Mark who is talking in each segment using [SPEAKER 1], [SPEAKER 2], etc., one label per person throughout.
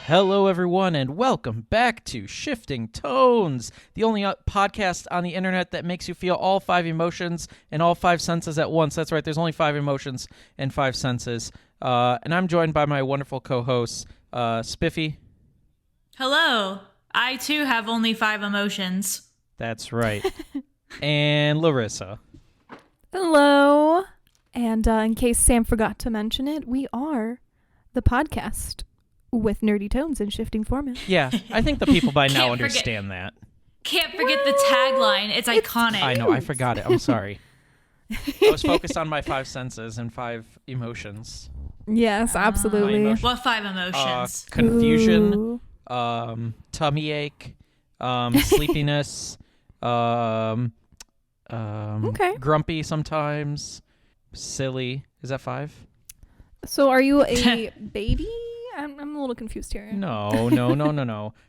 [SPEAKER 1] Hello, everyone, and welcome back to Shifting Tones, the only podcast on the internet that makes you feel all five emotions and all five senses at once. That's right, there's only five emotions and five senses. And I'm joined by my wonderful co-hosts, Spiffy.
[SPEAKER 2] Hello. I, too, have only five emotions.
[SPEAKER 1] That's right. And Larissa.
[SPEAKER 3] Hello. And in case Sam forgot to mention it, we are the podcast with nerdy tones and shifting formats.
[SPEAKER 1] Yeah, I think the people by now understand that.
[SPEAKER 2] Can't forget the tagline. It's iconic.
[SPEAKER 1] I know, I forgot it. I'm sorry. I was focused on my five senses and five emotions.
[SPEAKER 3] Yes, absolutely.
[SPEAKER 2] What five emotions?
[SPEAKER 1] Confusion, tummy ache, sleepiness, grumpy sometimes, silly. Is that five?
[SPEAKER 3] So are you a baby? I'm a little confused here.
[SPEAKER 1] No.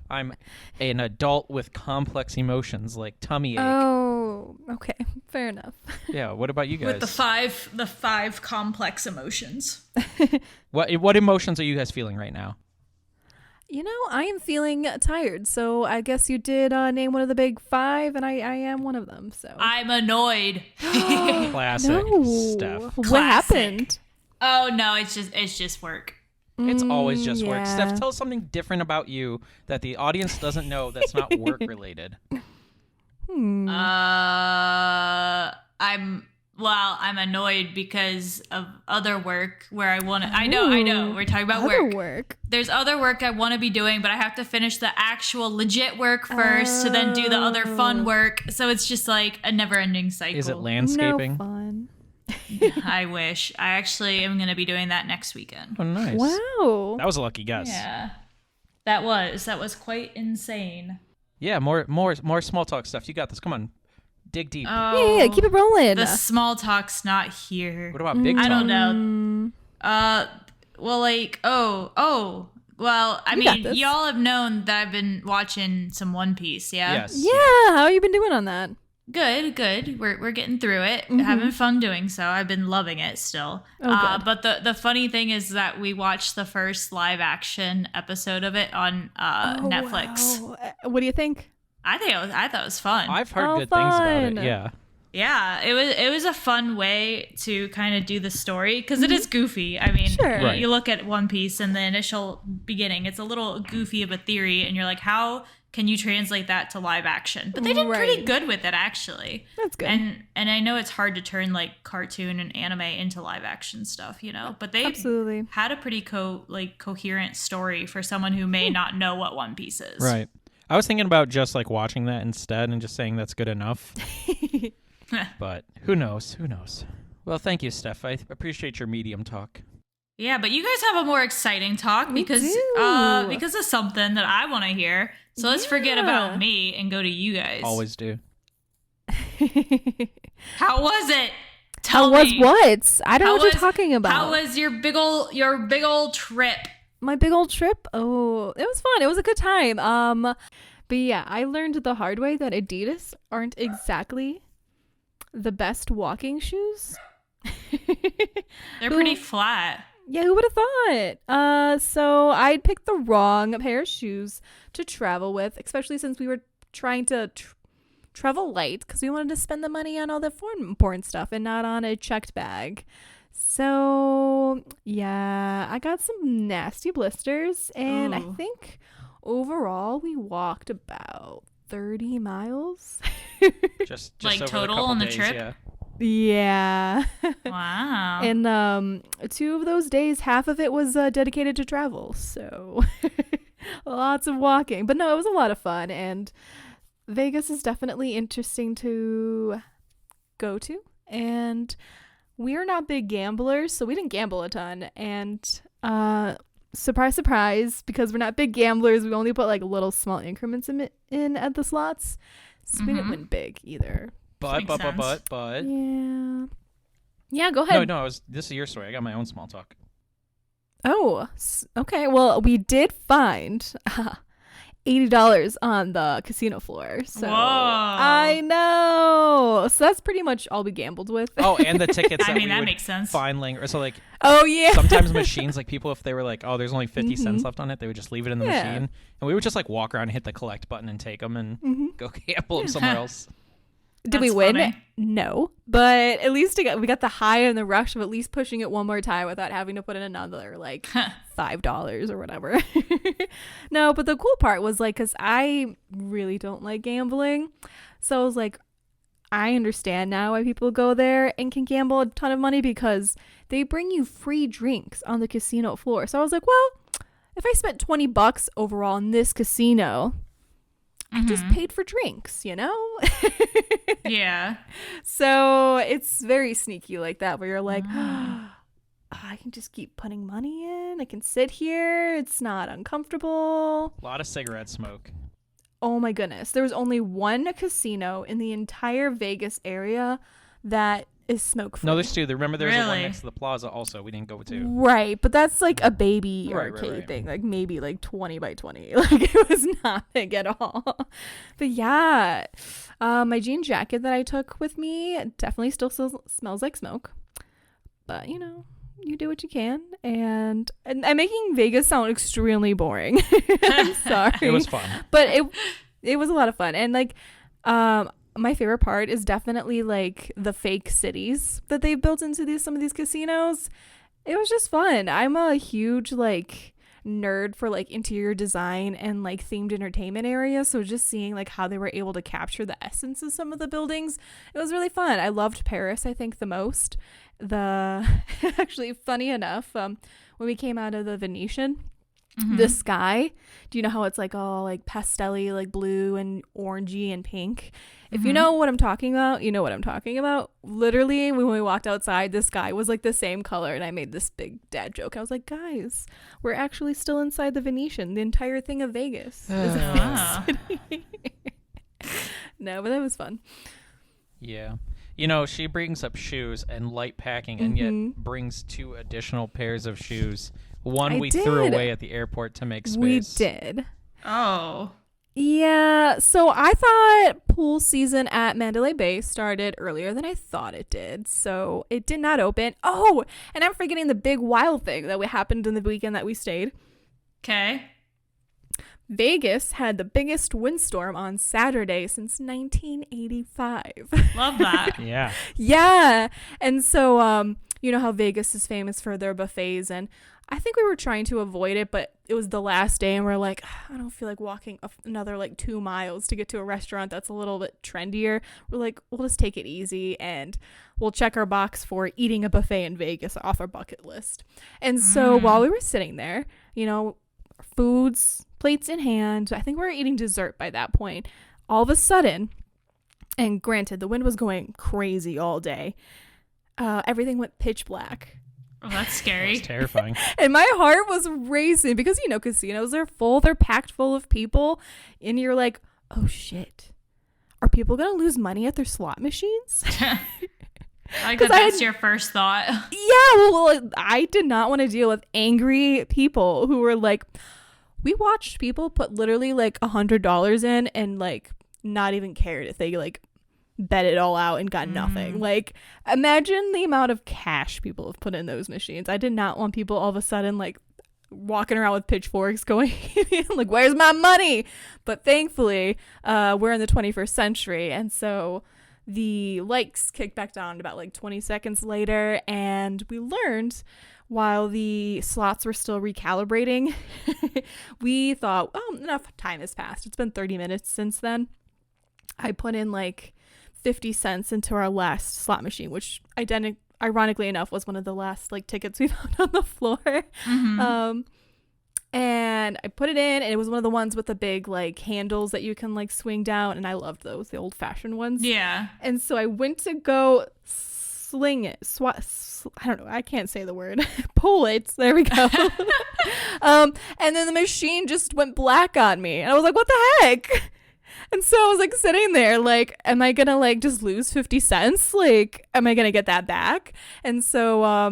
[SPEAKER 1] I'm an adult with complex emotions like tummy ache.
[SPEAKER 3] Oh, okay. Fair enough.
[SPEAKER 1] Yeah, what about you guys?
[SPEAKER 2] With the five complex emotions.
[SPEAKER 1] What emotions are you guys feeling right now?
[SPEAKER 3] You know, I am feeling tired, so I guess you did name one of the big five, and I am one of them. So
[SPEAKER 2] I'm annoyed.
[SPEAKER 1] Classic Steph.
[SPEAKER 3] What happened?
[SPEAKER 2] Oh no, it's just work.
[SPEAKER 1] It's always just work.
[SPEAKER 3] Yeah.
[SPEAKER 1] Steph, tell us something different about you that the audience doesn't know that's not work related.
[SPEAKER 2] I'm annoyed because of other work where I want to. I know. We're talking about
[SPEAKER 3] work.
[SPEAKER 2] There's other work I want to be doing, but I have to finish the actual legit work first to then do the other fun work. So it's just like a never-ending cycle.
[SPEAKER 1] Is it landscaping?
[SPEAKER 3] No fun.
[SPEAKER 2] I wish. I actually am going to be doing that next weekend.
[SPEAKER 1] Oh, nice.
[SPEAKER 3] Wow.
[SPEAKER 1] That was a lucky guess.
[SPEAKER 2] Yeah. That was quite insane.
[SPEAKER 1] Yeah, more small talk stuff. You got this. Come on. Dig deep.
[SPEAKER 3] Yeah, keep it rolling.
[SPEAKER 2] The small talk's not here.
[SPEAKER 1] What about big talk?
[SPEAKER 2] I don't know. Well, like, well, I mean, y'all have known that I've been watching some One Piece, yeah?
[SPEAKER 1] Yes.
[SPEAKER 3] Yeah, how you been doing on that?
[SPEAKER 2] Good. We're getting through it. Having fun doing so. I've been loving it still.
[SPEAKER 3] Oh,
[SPEAKER 2] but the funny thing is that we watched the first live action episode of it on Netflix.
[SPEAKER 3] Wow. What do you think?
[SPEAKER 2] I thought it was fun.
[SPEAKER 1] I've heard good things about it. Yeah.
[SPEAKER 2] Yeah, it was a fun way to kind of do the story because it is goofy. I mean,
[SPEAKER 3] Sure.
[SPEAKER 1] Right.
[SPEAKER 2] You look at One Piece and the initial beginning, it's a little goofy of a theory, and you're like, how can you translate that to live action? But they did pretty good with it, actually.
[SPEAKER 3] That's good.
[SPEAKER 2] And I know it's hard to turn like cartoon and anime into live action stuff, you know, but they
[SPEAKER 3] absolutely
[SPEAKER 2] had a pretty coherent story for someone who may not know what One Piece is.
[SPEAKER 1] Right. I was thinking about just like watching that instead and just saying that's good enough. But who knows? Well, thank you, Steph. I appreciate your medium talk.
[SPEAKER 2] Yeah, but you guys have a more exciting talk because of something that I want to hear. So let's forget about me and go to you guys.
[SPEAKER 1] Always do.
[SPEAKER 2] How was it?
[SPEAKER 3] How was what? I don't know what you're talking about.
[SPEAKER 2] How was your big old trip?
[SPEAKER 3] My big old trip? Oh, it was fun. It was a good time. But yeah, I learned the hard way that Adidas aren't exactly the best walking shoes.
[SPEAKER 2] They're pretty flat.
[SPEAKER 3] Yeah, who would have thought? So I'd picked the wrong pair of shoes to travel with, especially since we were trying to travel light because we wanted to spend the money on all the foreign stuff and not on a checked bag. So yeah, I got some nasty blisters, and I think overall we walked about 30 miles.
[SPEAKER 1] Just
[SPEAKER 2] like
[SPEAKER 1] over
[SPEAKER 2] total
[SPEAKER 1] the
[SPEAKER 2] on the
[SPEAKER 1] days,
[SPEAKER 2] trip?
[SPEAKER 1] Yeah.
[SPEAKER 3] Yeah.
[SPEAKER 2] Wow.
[SPEAKER 3] And 2 of those days, half of it was dedicated to travel. So lots of walking. But no, it was a lot of fun. And Vegas is definitely interesting to go to. And we're not big gamblers, so we didn't gamble a ton. And surprise, surprise, because we're not big gamblers, we only put like little small increments in at the slots. So we didn't win big either.
[SPEAKER 1] But.
[SPEAKER 3] Yeah, go ahead.
[SPEAKER 1] No, this is your story. I got my own small talk.
[SPEAKER 3] Oh, okay. Well, we did find $80 on the casino floor. So
[SPEAKER 2] Whoa.
[SPEAKER 3] I know. So that's pretty much all we gambled with.
[SPEAKER 1] Oh, and the tickets that
[SPEAKER 2] I mean,
[SPEAKER 1] we
[SPEAKER 2] that
[SPEAKER 1] would
[SPEAKER 2] makes sense.
[SPEAKER 1] find linger. So like
[SPEAKER 3] Oh yeah.
[SPEAKER 1] sometimes machines, like people, if they were like, oh, there's only 50 cents
[SPEAKER 3] Mhm.
[SPEAKER 1] left on it, they would just leave it in the
[SPEAKER 3] Yeah.
[SPEAKER 1] machine, and we would just like walk around and hit the collect button and take them and
[SPEAKER 3] Mhm.
[SPEAKER 1] go gamble them somewhere else.
[SPEAKER 3] Did we
[SPEAKER 2] That's
[SPEAKER 3] win?
[SPEAKER 2] funny.
[SPEAKER 3] No, but at least we got the high and the rush of at least pushing it one more time without having to put in another like $5 or whatever. No, but the cool part was like, because I really don't like gambling, so I was like, I understand now why people go there and can gamble a ton of money, because they bring you free drinks on the casino floor. So I was like, well, if I spent $20 overall in this casino, I just paid for drinks, you know?
[SPEAKER 2] Yeah.
[SPEAKER 3] So it's very sneaky like that, where you're like, I can just keep putting money in. I can sit here. It's not uncomfortable.
[SPEAKER 1] A lot of cigarette smoke.
[SPEAKER 3] Oh my goodness. There was only one casino in the entire Vegas area that is smoke free.
[SPEAKER 1] No, there's two. Remember, there's the one
[SPEAKER 2] Really?
[SPEAKER 1] next to the plaza also. We didn't go to.
[SPEAKER 3] Right, but that's like a baby
[SPEAKER 1] Right,
[SPEAKER 3] arcade
[SPEAKER 1] right.
[SPEAKER 3] thing, like maybe like 20 by 20. Like it was not big at all. But yeah, my jean jacket that I took with me definitely still smells like smoke. But you know, you do what you can, and I'm making Vegas sound extremely boring. I'm sorry.
[SPEAKER 1] It was fun.
[SPEAKER 3] But it was a lot of fun, and like my favorite part is definitely like the fake cities that they've built into some of these casinos. It was just fun. I'm a huge like nerd for like interior design and like themed entertainment areas, so just seeing like how they were able to capture the essence of some of the buildings, it was really fun. I loved Paris, I think, the most. Actually, funny enough, when we came out of the Venetian, the sky, do you know how it's like all like pastel-y, like blue and orangey and pink? If you know what I'm talking about, you know what I'm talking about. Literally, when we walked outside, the sky was like the same color, and I made this big dad joke. I was like, guys, we're actually still inside the Venetian. The entire thing of Vegas is a
[SPEAKER 2] Ah.
[SPEAKER 3] fake city. No, but that was fun.
[SPEAKER 1] Yeah. You know, she brings up shoes and light packing, and yet brings 2 additional pairs of shoes. One
[SPEAKER 3] I
[SPEAKER 1] we threw
[SPEAKER 3] did.
[SPEAKER 1] away at the airport to make space.
[SPEAKER 3] We did.
[SPEAKER 2] Oh.
[SPEAKER 3] Yeah, so I thought pool season at Mandalay Bay started earlier than I thought it did, so it did not open. Oh, and I'm forgetting the big wild thing that happened in the weekend that we stayed.
[SPEAKER 2] Okay.
[SPEAKER 3] Vegas had the biggest windstorm on Saturday since 1985.
[SPEAKER 2] Love that.
[SPEAKER 1] Yeah.
[SPEAKER 3] Yeah, and so you know how Vegas is famous for their buffets, and I think we were trying to avoid it, but it was the last day and we're like, I don't feel like walking another like 2 miles to get to a restaurant that's a little bit trendier. We're like, we'll just take it easy and we'll check our box for eating a buffet in Vegas off our bucket list. And so while we were sitting there, you know, foods, plates in hand, I think we were eating dessert by that point. All of a sudden, and granted, the wind was going crazy all day, everything went pitch black.
[SPEAKER 2] Oh, that's
[SPEAKER 1] That
[SPEAKER 2] scary.
[SPEAKER 1] was terrifying.
[SPEAKER 3] And my heart was racing because, you know, casinos are full. They're packed full of people. And you're like, oh, shit. Are people going to lose money at their slot machines?
[SPEAKER 2] I like
[SPEAKER 3] 'Cause
[SPEAKER 2] that
[SPEAKER 3] I
[SPEAKER 2] that's
[SPEAKER 3] had-
[SPEAKER 2] your first thought.
[SPEAKER 3] Yeah, well, I did not want to deal with angry people who were like, we watched people put literally like $100 in and like not even cared if they like bet it all out and got nothing. Like, imagine the amount of cash people have put in those machines. I did not want people all of a sudden like walking around with pitchforks going like, where's my money? But thankfully we're in the 21st century, and so the lights kicked back down about like 20 seconds later, and we learned while the slots were still recalibrating, we thought, oh, enough time has passed. It's been 30 minutes since then. I put in like 50 cents into our last slot machine, which ironically enough was one of the last like tickets we found on the floor. And I put it in, and it was one of the ones with the big like handles that you can like swing down, and I loved those, the old fashioned ones.
[SPEAKER 2] Yeah.
[SPEAKER 3] And so I went to go sling it, I don't know, I can't say the word, pull it, there we go. And then the machine just went black on me, and I was like, what the heck? And so I was like sitting there like, am I gonna like just lose 50 cents? Like, am I gonna get that back? And so I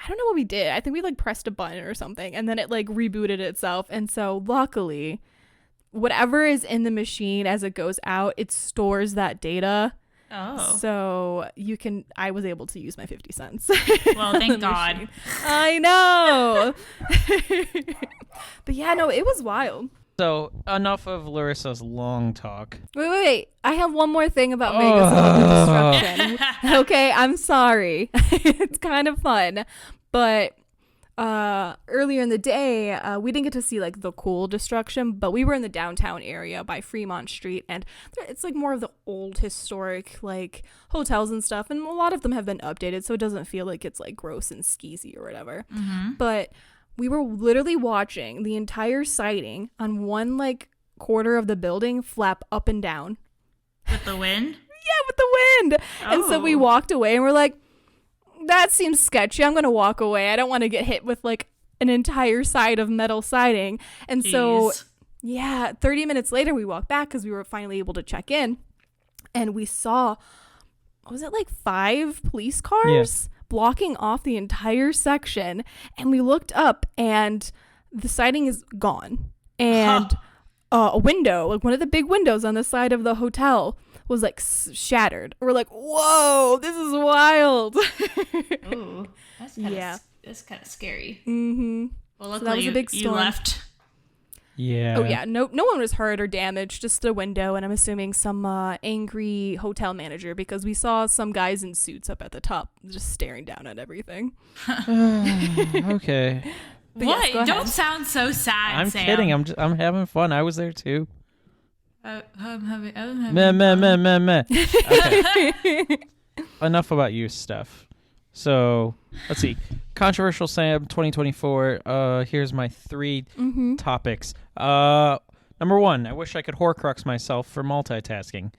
[SPEAKER 3] don't know what we did. I think we like pressed a button or something, and then it like rebooted itself. And so luckily whatever is in the machine as it goes out, it stores that data.
[SPEAKER 2] Oh.
[SPEAKER 3] So I was able to use my 50 cents.
[SPEAKER 2] Well, thank God.
[SPEAKER 3] Machine. I know. But yeah, no, it was wild.
[SPEAKER 1] So enough of Larissa's long talk.
[SPEAKER 3] Wait. I have one more thing about Vegas destruction. Okay, I'm sorry. It's kind of fun. But earlier in the day, we didn't get to see like the cool destruction, but we were in the downtown area by Fremont Street, and it's like more of the old historic like hotels and stuff, and a lot of them have been updated, so it doesn't feel like it's like gross and skeezy or whatever. But we were literally watching the entire sighting on one like quarter of the building flap up and down
[SPEAKER 2] With the wind?
[SPEAKER 3] Yeah, with the wind. And so we walked away and we're like, that seems sketchy. I'm going to walk away. I don't want to get hit with like an entire side of metal siding. And so, yeah, 30 minutes later, we walked back because we were finally able to check in. And we saw, was it like 5 police cars blocking off the entire section? And we looked up and the siding is gone. And a window, like one of the big windows on the side of the hotel, was like shattered. We're like, whoa, this is wild.
[SPEAKER 2] Ooh, that's kind of scary.
[SPEAKER 3] Mm-hmm.
[SPEAKER 2] Well, luckily
[SPEAKER 3] so that was a big storm.
[SPEAKER 2] You left.
[SPEAKER 1] Yeah.
[SPEAKER 3] Oh yeah, no one was hurt or damaged, just a window, and I'm assuming some angry hotel manager, because we saw some guys in suits up at the top just staring down at everything.
[SPEAKER 1] Okay.
[SPEAKER 3] But
[SPEAKER 2] what?
[SPEAKER 3] yes,
[SPEAKER 2] Don't sound so sad,
[SPEAKER 1] I'm
[SPEAKER 2] Sam.
[SPEAKER 1] kidding. I'm having fun. I was there too.
[SPEAKER 2] I'm having
[SPEAKER 1] Meh. Okay. Enough about you, Steph. So let's see. Controversial Sam 2024. Here's my 3 topics. Number 1, I wish I could Horcrux myself for multitasking.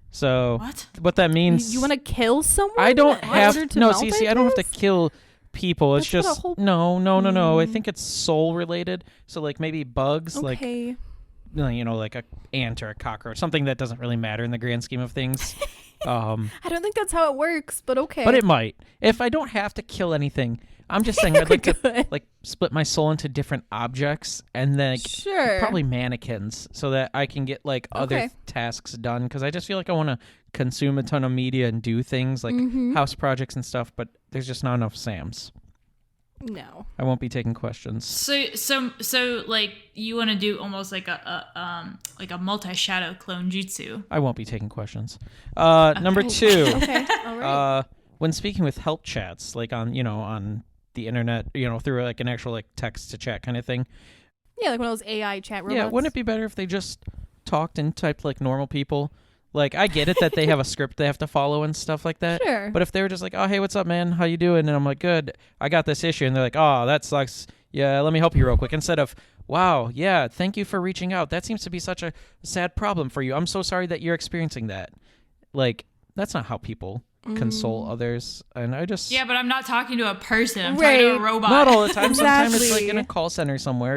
[SPEAKER 1] So what that means?
[SPEAKER 3] You want to kill someone?
[SPEAKER 1] I don't have
[SPEAKER 3] to
[SPEAKER 1] no. See, I don't have to kill people. It's
[SPEAKER 3] That's
[SPEAKER 1] just no. I think it's soul related. So like maybe bugs, like like a ant or a cockroach, something that doesn't really matter in the grand scheme of things.
[SPEAKER 3] I don't think that's how it works, but okay.
[SPEAKER 1] But it might. If I don't have to kill anything, I'm just saying I'd like to like split my soul into different objects and then probably mannequins so that I can get like other tasks done, because I just feel like I want to consume a ton of media and do things like house projects and stuff, but there's just not enough Sams.
[SPEAKER 3] No.
[SPEAKER 1] I won't be taking questions.
[SPEAKER 2] So like you want to do almost like a multi-shadow clone jutsu.
[SPEAKER 1] I won't be taking questions. Number 2.
[SPEAKER 3] Okay. All right.
[SPEAKER 1] When speaking with help chats, like on the internet, through like an actual like text to chat kind of thing.
[SPEAKER 3] Yeah, like one of those AI chat robots.
[SPEAKER 1] Yeah, wouldn't it be better if they just talked and typed like normal people? Like, I get it that they have a script they have to follow and stuff like that.
[SPEAKER 3] Sure.
[SPEAKER 1] But if they were just like, oh, hey, what's up, man? How you doing? And I'm like, good. I got this issue. And they're like, oh, that sucks. Yeah, let me help you real quick. Instead of, wow, yeah, thank you for reaching out. That seems to be such a sad problem for you. I'm so sorry that you're experiencing that. Like, that's not how people console others. And I just...
[SPEAKER 2] Yeah, but I'm not talking to a person. I'm talking to a robot.
[SPEAKER 1] Not all the time.
[SPEAKER 3] Exactly.
[SPEAKER 1] Sometimes it's like in a call center somewhere,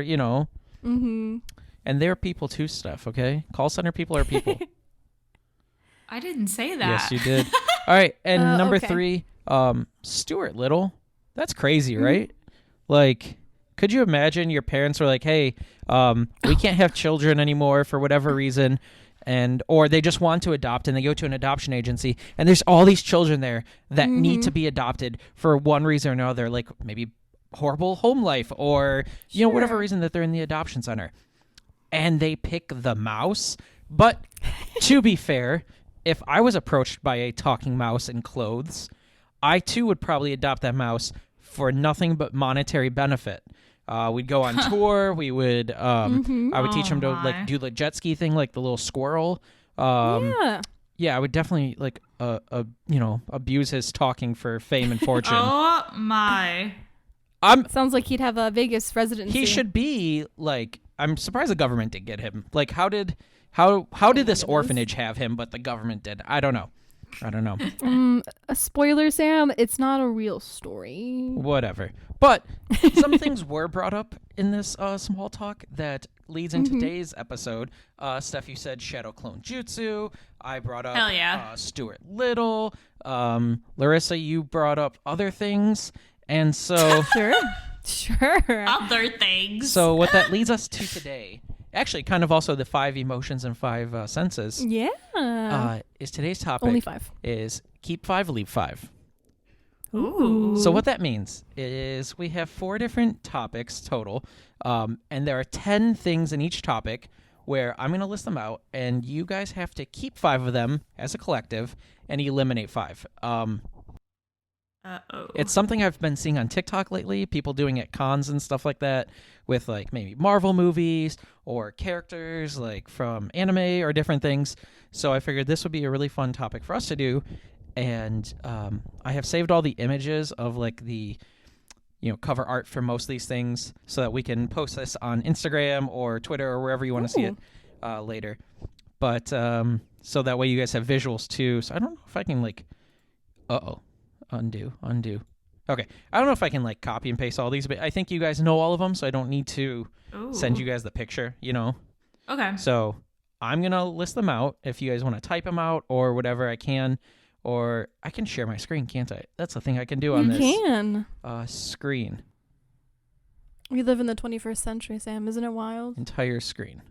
[SPEAKER 1] And they're people too, Steph, okay? Call center people are people.
[SPEAKER 2] I didn't say that.
[SPEAKER 1] Yes, you did. All right, and number 3, Stuart Little. That's crazy, right? Like, could you imagine your parents were like, hey, we can't have children anymore for whatever reason, or they just want to adopt, and they go to an adoption agency, and there's all these children there that need to be adopted for one reason or another, like maybe horrible home life or, whatever reason that they're in the adoption center. And they pick the mouse. But to be fair, if I was approached by a talking mouse in clothes, I too would probably adopt that mouse for nothing but monetary benefit. We'd go on tour. We would. I would teach him to like do the jet ski thing, like the little squirrel. Yeah, I would definitely like abuse his talking for fame and fortune.
[SPEAKER 2] Oh my!
[SPEAKER 3] Sounds like he'd have a Vegas residency.
[SPEAKER 1] He should be like. I'm surprised the government didn't get him. Like, how did this orphanage have him, but the government did? I don't know.
[SPEAKER 3] A spoiler, Sam. It's not a real story.
[SPEAKER 1] Whatever. But some things were brought up in this small talk that leads into today's episode. Steph, you said Shadow Clone Jutsu. I brought up Stuart Little. Larissa, you brought up other things. And so...
[SPEAKER 3] Sure.
[SPEAKER 2] Other things.
[SPEAKER 1] So what that leads us to today actually kind of also the 5 emotions and 5 senses.
[SPEAKER 3] Yeah.
[SPEAKER 1] Is today's topic
[SPEAKER 3] Only 5.
[SPEAKER 1] is keep 5, leave 5.
[SPEAKER 2] Ooh.
[SPEAKER 1] So what that means is we have 4 different topics total, and there are 10 things in each topic where I'm going to list them out, and you guys have to keep 5 of them as a collective and eliminate 5. It's something I've been seeing on TikTok lately, people doing at cons and stuff like that with like maybe Marvel movies or characters like from anime or different things. So I figured this would be a really fun topic for us to do. And I have saved all the images of like the cover art for most of these things so that we can post this on Instagram or Twitter or wherever you want to see it later. But so that way you guys have visuals too. So I don't know if I can like, undo. Okay, I don't know if I can like copy and paste all these, but I think you guys know all of them, so I don't need to send you guys the picture,
[SPEAKER 2] Okay.
[SPEAKER 1] So I'm going to list them out. If you guys want to type them out or whatever, I can. Or I can share my screen, can't I? That's the thing I can do on this.
[SPEAKER 3] You can.
[SPEAKER 1] Screen.
[SPEAKER 3] We live in the 21st century, Sam. Isn't it wild?
[SPEAKER 1] Entire screen.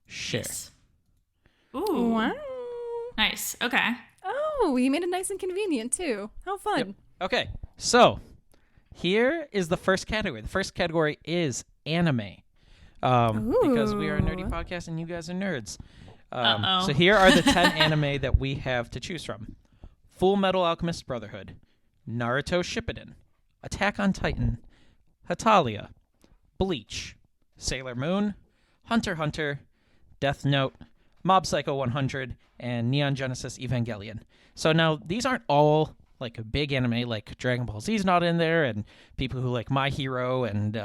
[SPEAKER 1] Share.
[SPEAKER 2] Nice. Ooh.
[SPEAKER 3] Wow.
[SPEAKER 2] Nice. Okay.
[SPEAKER 3] Oh, you made it nice and convenient, too. How fun.
[SPEAKER 1] Yep. Okay, so here is the first category. The first category is anime. Because we are a nerdy podcast and you guys are nerds. So here are the 10 anime that we have to choose from. Full Metal Alchemist Brotherhood, Naruto Shippuden, Attack on Titan, Hatalia, Bleach, Sailor Moon, Hunter x Hunter, Death Note, Mob Psycho 100, and Neon Genesis Evangelion. So now these aren't all like a big anime, like Dragon Ball Z's not in there, and people who like My Hero and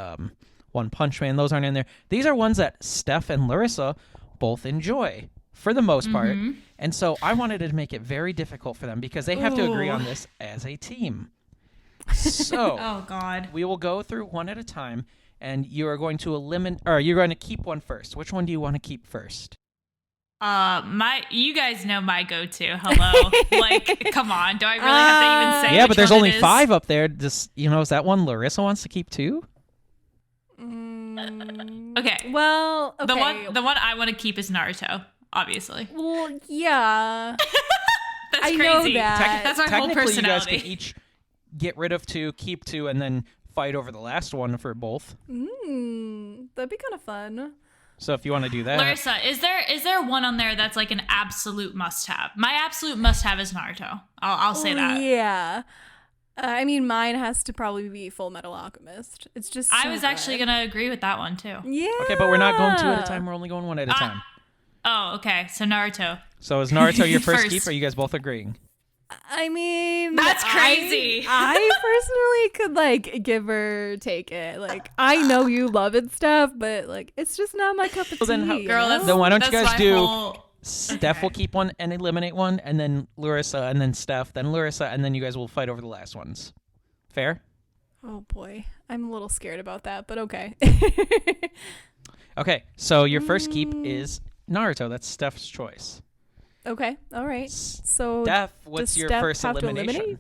[SPEAKER 1] One Punch Man, those aren't in there. These are ones that Steph and Larissa both enjoy for the most part. And so I wanted to make it very difficult for them because they have to agree on this as a team. So
[SPEAKER 2] Oh God.
[SPEAKER 1] we will go through one at a time, and you are going to eliminate, or you're going to keep one first. Which one do you want to keep first?
[SPEAKER 2] You guys know my go-to. Hello. Like, come on. Do I really have to even say?
[SPEAKER 1] Yeah,
[SPEAKER 2] which
[SPEAKER 1] but there's
[SPEAKER 2] one
[SPEAKER 1] only
[SPEAKER 2] it is?
[SPEAKER 1] 5 up there. Just is that one Larissa wants to keep too?
[SPEAKER 2] Okay.
[SPEAKER 3] Well, okay.
[SPEAKER 2] The one I want to keep is Naruto, obviously.
[SPEAKER 3] Well, yeah.
[SPEAKER 2] That's
[SPEAKER 3] I
[SPEAKER 2] crazy.
[SPEAKER 3] know that.
[SPEAKER 2] That's my whole
[SPEAKER 1] Technically, you guys
[SPEAKER 2] personality.
[SPEAKER 1] can each get rid of 2, keep 2, and then fight over the last one for both.
[SPEAKER 3] That'd be kind of fun.
[SPEAKER 1] So if you want to do that,
[SPEAKER 2] Larissa, is there one on there that's like an absolute must-have? My absolute must-have is Naruto. I'll say that.
[SPEAKER 3] Yeah. I mean, mine has to probably be Full Metal Alchemist. It's just
[SPEAKER 2] I
[SPEAKER 3] so
[SPEAKER 2] was
[SPEAKER 3] good.
[SPEAKER 2] actually gonna agree with that one too.
[SPEAKER 3] Yeah.
[SPEAKER 1] okay, but we're not going 2 at a time. We're only going 1 at a time.
[SPEAKER 2] Oh, okay. So Naruto.
[SPEAKER 1] So is Naruto your first
[SPEAKER 2] First.
[SPEAKER 1] keep? Or are you guys both agreeing?
[SPEAKER 3] I mean,
[SPEAKER 2] That's crazy.
[SPEAKER 3] I personally could like give or take it. Like, I know you love it stuff, but like, it's just not my cup of tea.
[SPEAKER 1] Well, then how-
[SPEAKER 3] you
[SPEAKER 2] Girl,
[SPEAKER 3] know?
[SPEAKER 2] that's
[SPEAKER 1] Then why don't you
[SPEAKER 2] that's
[SPEAKER 1] guys
[SPEAKER 2] my
[SPEAKER 1] do
[SPEAKER 2] whole-
[SPEAKER 1] Steph will keep one and eliminate one, and then Larissa, and then Steph, then Larissa, and then you guys will fight over the last ones. Fair?
[SPEAKER 3] Oh boy, I'm a little scared about that, but okay.
[SPEAKER 1] Okay, so your first keep is Naruto. That's Steph's choice.
[SPEAKER 3] Okay, all right. So
[SPEAKER 1] Steph, what's
[SPEAKER 3] does
[SPEAKER 1] your
[SPEAKER 3] Steph
[SPEAKER 1] first
[SPEAKER 3] have to
[SPEAKER 1] elimination?
[SPEAKER 3] eliminate?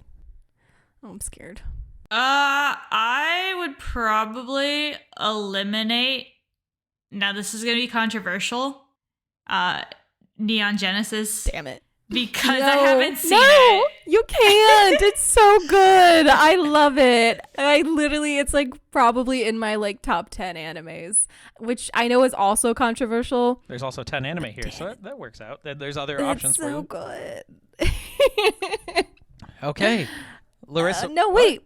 [SPEAKER 3] Oh, I'm scared.
[SPEAKER 2] I would probably eliminate. Now this is gonna be controversial. Neon Genesis.
[SPEAKER 3] Damn it.
[SPEAKER 2] Because
[SPEAKER 3] No.
[SPEAKER 2] I haven't seen
[SPEAKER 3] No,
[SPEAKER 2] it.
[SPEAKER 3] you can't. It's so good. I love it. It's like probably in my like top 10 animes, which I know is also controversial.
[SPEAKER 1] There's also 10 anime here, so that works out. There's other
[SPEAKER 3] It's
[SPEAKER 1] options for
[SPEAKER 3] so
[SPEAKER 1] you.
[SPEAKER 3] good.
[SPEAKER 1] Okay. Larissa.
[SPEAKER 3] No, wait.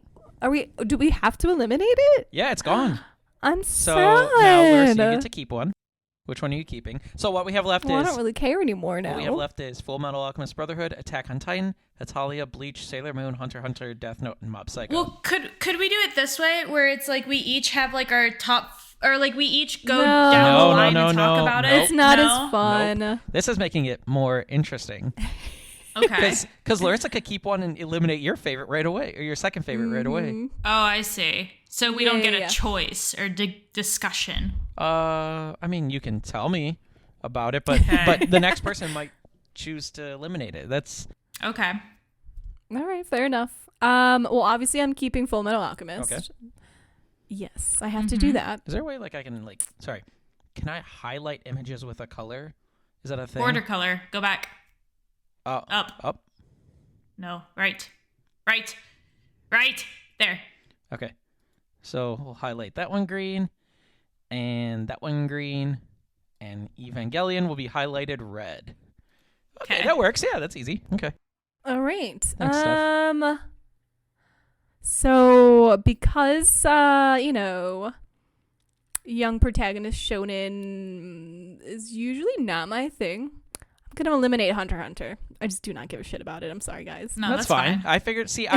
[SPEAKER 3] Do we have to eliminate it?
[SPEAKER 1] Yeah, it's gone.
[SPEAKER 3] I'm
[SPEAKER 1] So
[SPEAKER 3] sad.
[SPEAKER 1] now, Larissa, you get to keep one. Which one are you keeping? So what we have left
[SPEAKER 3] Well, I
[SPEAKER 1] is...
[SPEAKER 3] don't really care anymore now.
[SPEAKER 1] What we have left is Full Metal Alchemist Brotherhood, Attack on Titan, Hatalia, Bleach, Sailor Moon, Hunter x Hunter, Death Note, and Mob Psycho.
[SPEAKER 2] Well, could we do it this way, where it's like we each have like our top, or like we each go
[SPEAKER 3] No.
[SPEAKER 2] down
[SPEAKER 1] No,
[SPEAKER 2] the line
[SPEAKER 1] no,
[SPEAKER 2] and
[SPEAKER 1] no,
[SPEAKER 2] talk
[SPEAKER 1] no.
[SPEAKER 2] about
[SPEAKER 1] Nope.
[SPEAKER 2] it?
[SPEAKER 3] It's not
[SPEAKER 2] No?
[SPEAKER 3] as fun.
[SPEAKER 1] This is making it more interesting.
[SPEAKER 2] Okay.
[SPEAKER 1] Because Larissa could keep one and eliminate your favorite right away, or your second favorite right away.
[SPEAKER 3] Mm-hmm.
[SPEAKER 2] Oh, I see. So we don't get
[SPEAKER 3] Yeah.
[SPEAKER 2] a choice or discussion.
[SPEAKER 1] I mean, you can tell me about it, but
[SPEAKER 2] Okay.
[SPEAKER 1] but the next person might choose to eliminate it. That's
[SPEAKER 2] Okay.
[SPEAKER 3] All right, fair enough. Well, obviously I'm keeping Full Metal Alchemist.
[SPEAKER 1] Okay.
[SPEAKER 3] Yes, I have to do that.
[SPEAKER 1] Is there a way like I can like sorry can I highlight images with a color? Is that a thing?
[SPEAKER 2] Border color. Go back. Up.
[SPEAKER 1] Up.
[SPEAKER 2] No. Right. There.
[SPEAKER 1] Okay. So we'll highlight that one green, and that one green, and Evangelion will be highlighted red. Okay, that works. Yeah, that's easy. Okay.
[SPEAKER 3] All right.
[SPEAKER 1] Thanks, Steph.
[SPEAKER 3] So because young protagonist shonen is usually not my thing, I'm gonna eliminate Hunter x Hunter. I just do not give a shit about it. I'm sorry, guys.
[SPEAKER 2] No,
[SPEAKER 1] that's fine. I figured. See,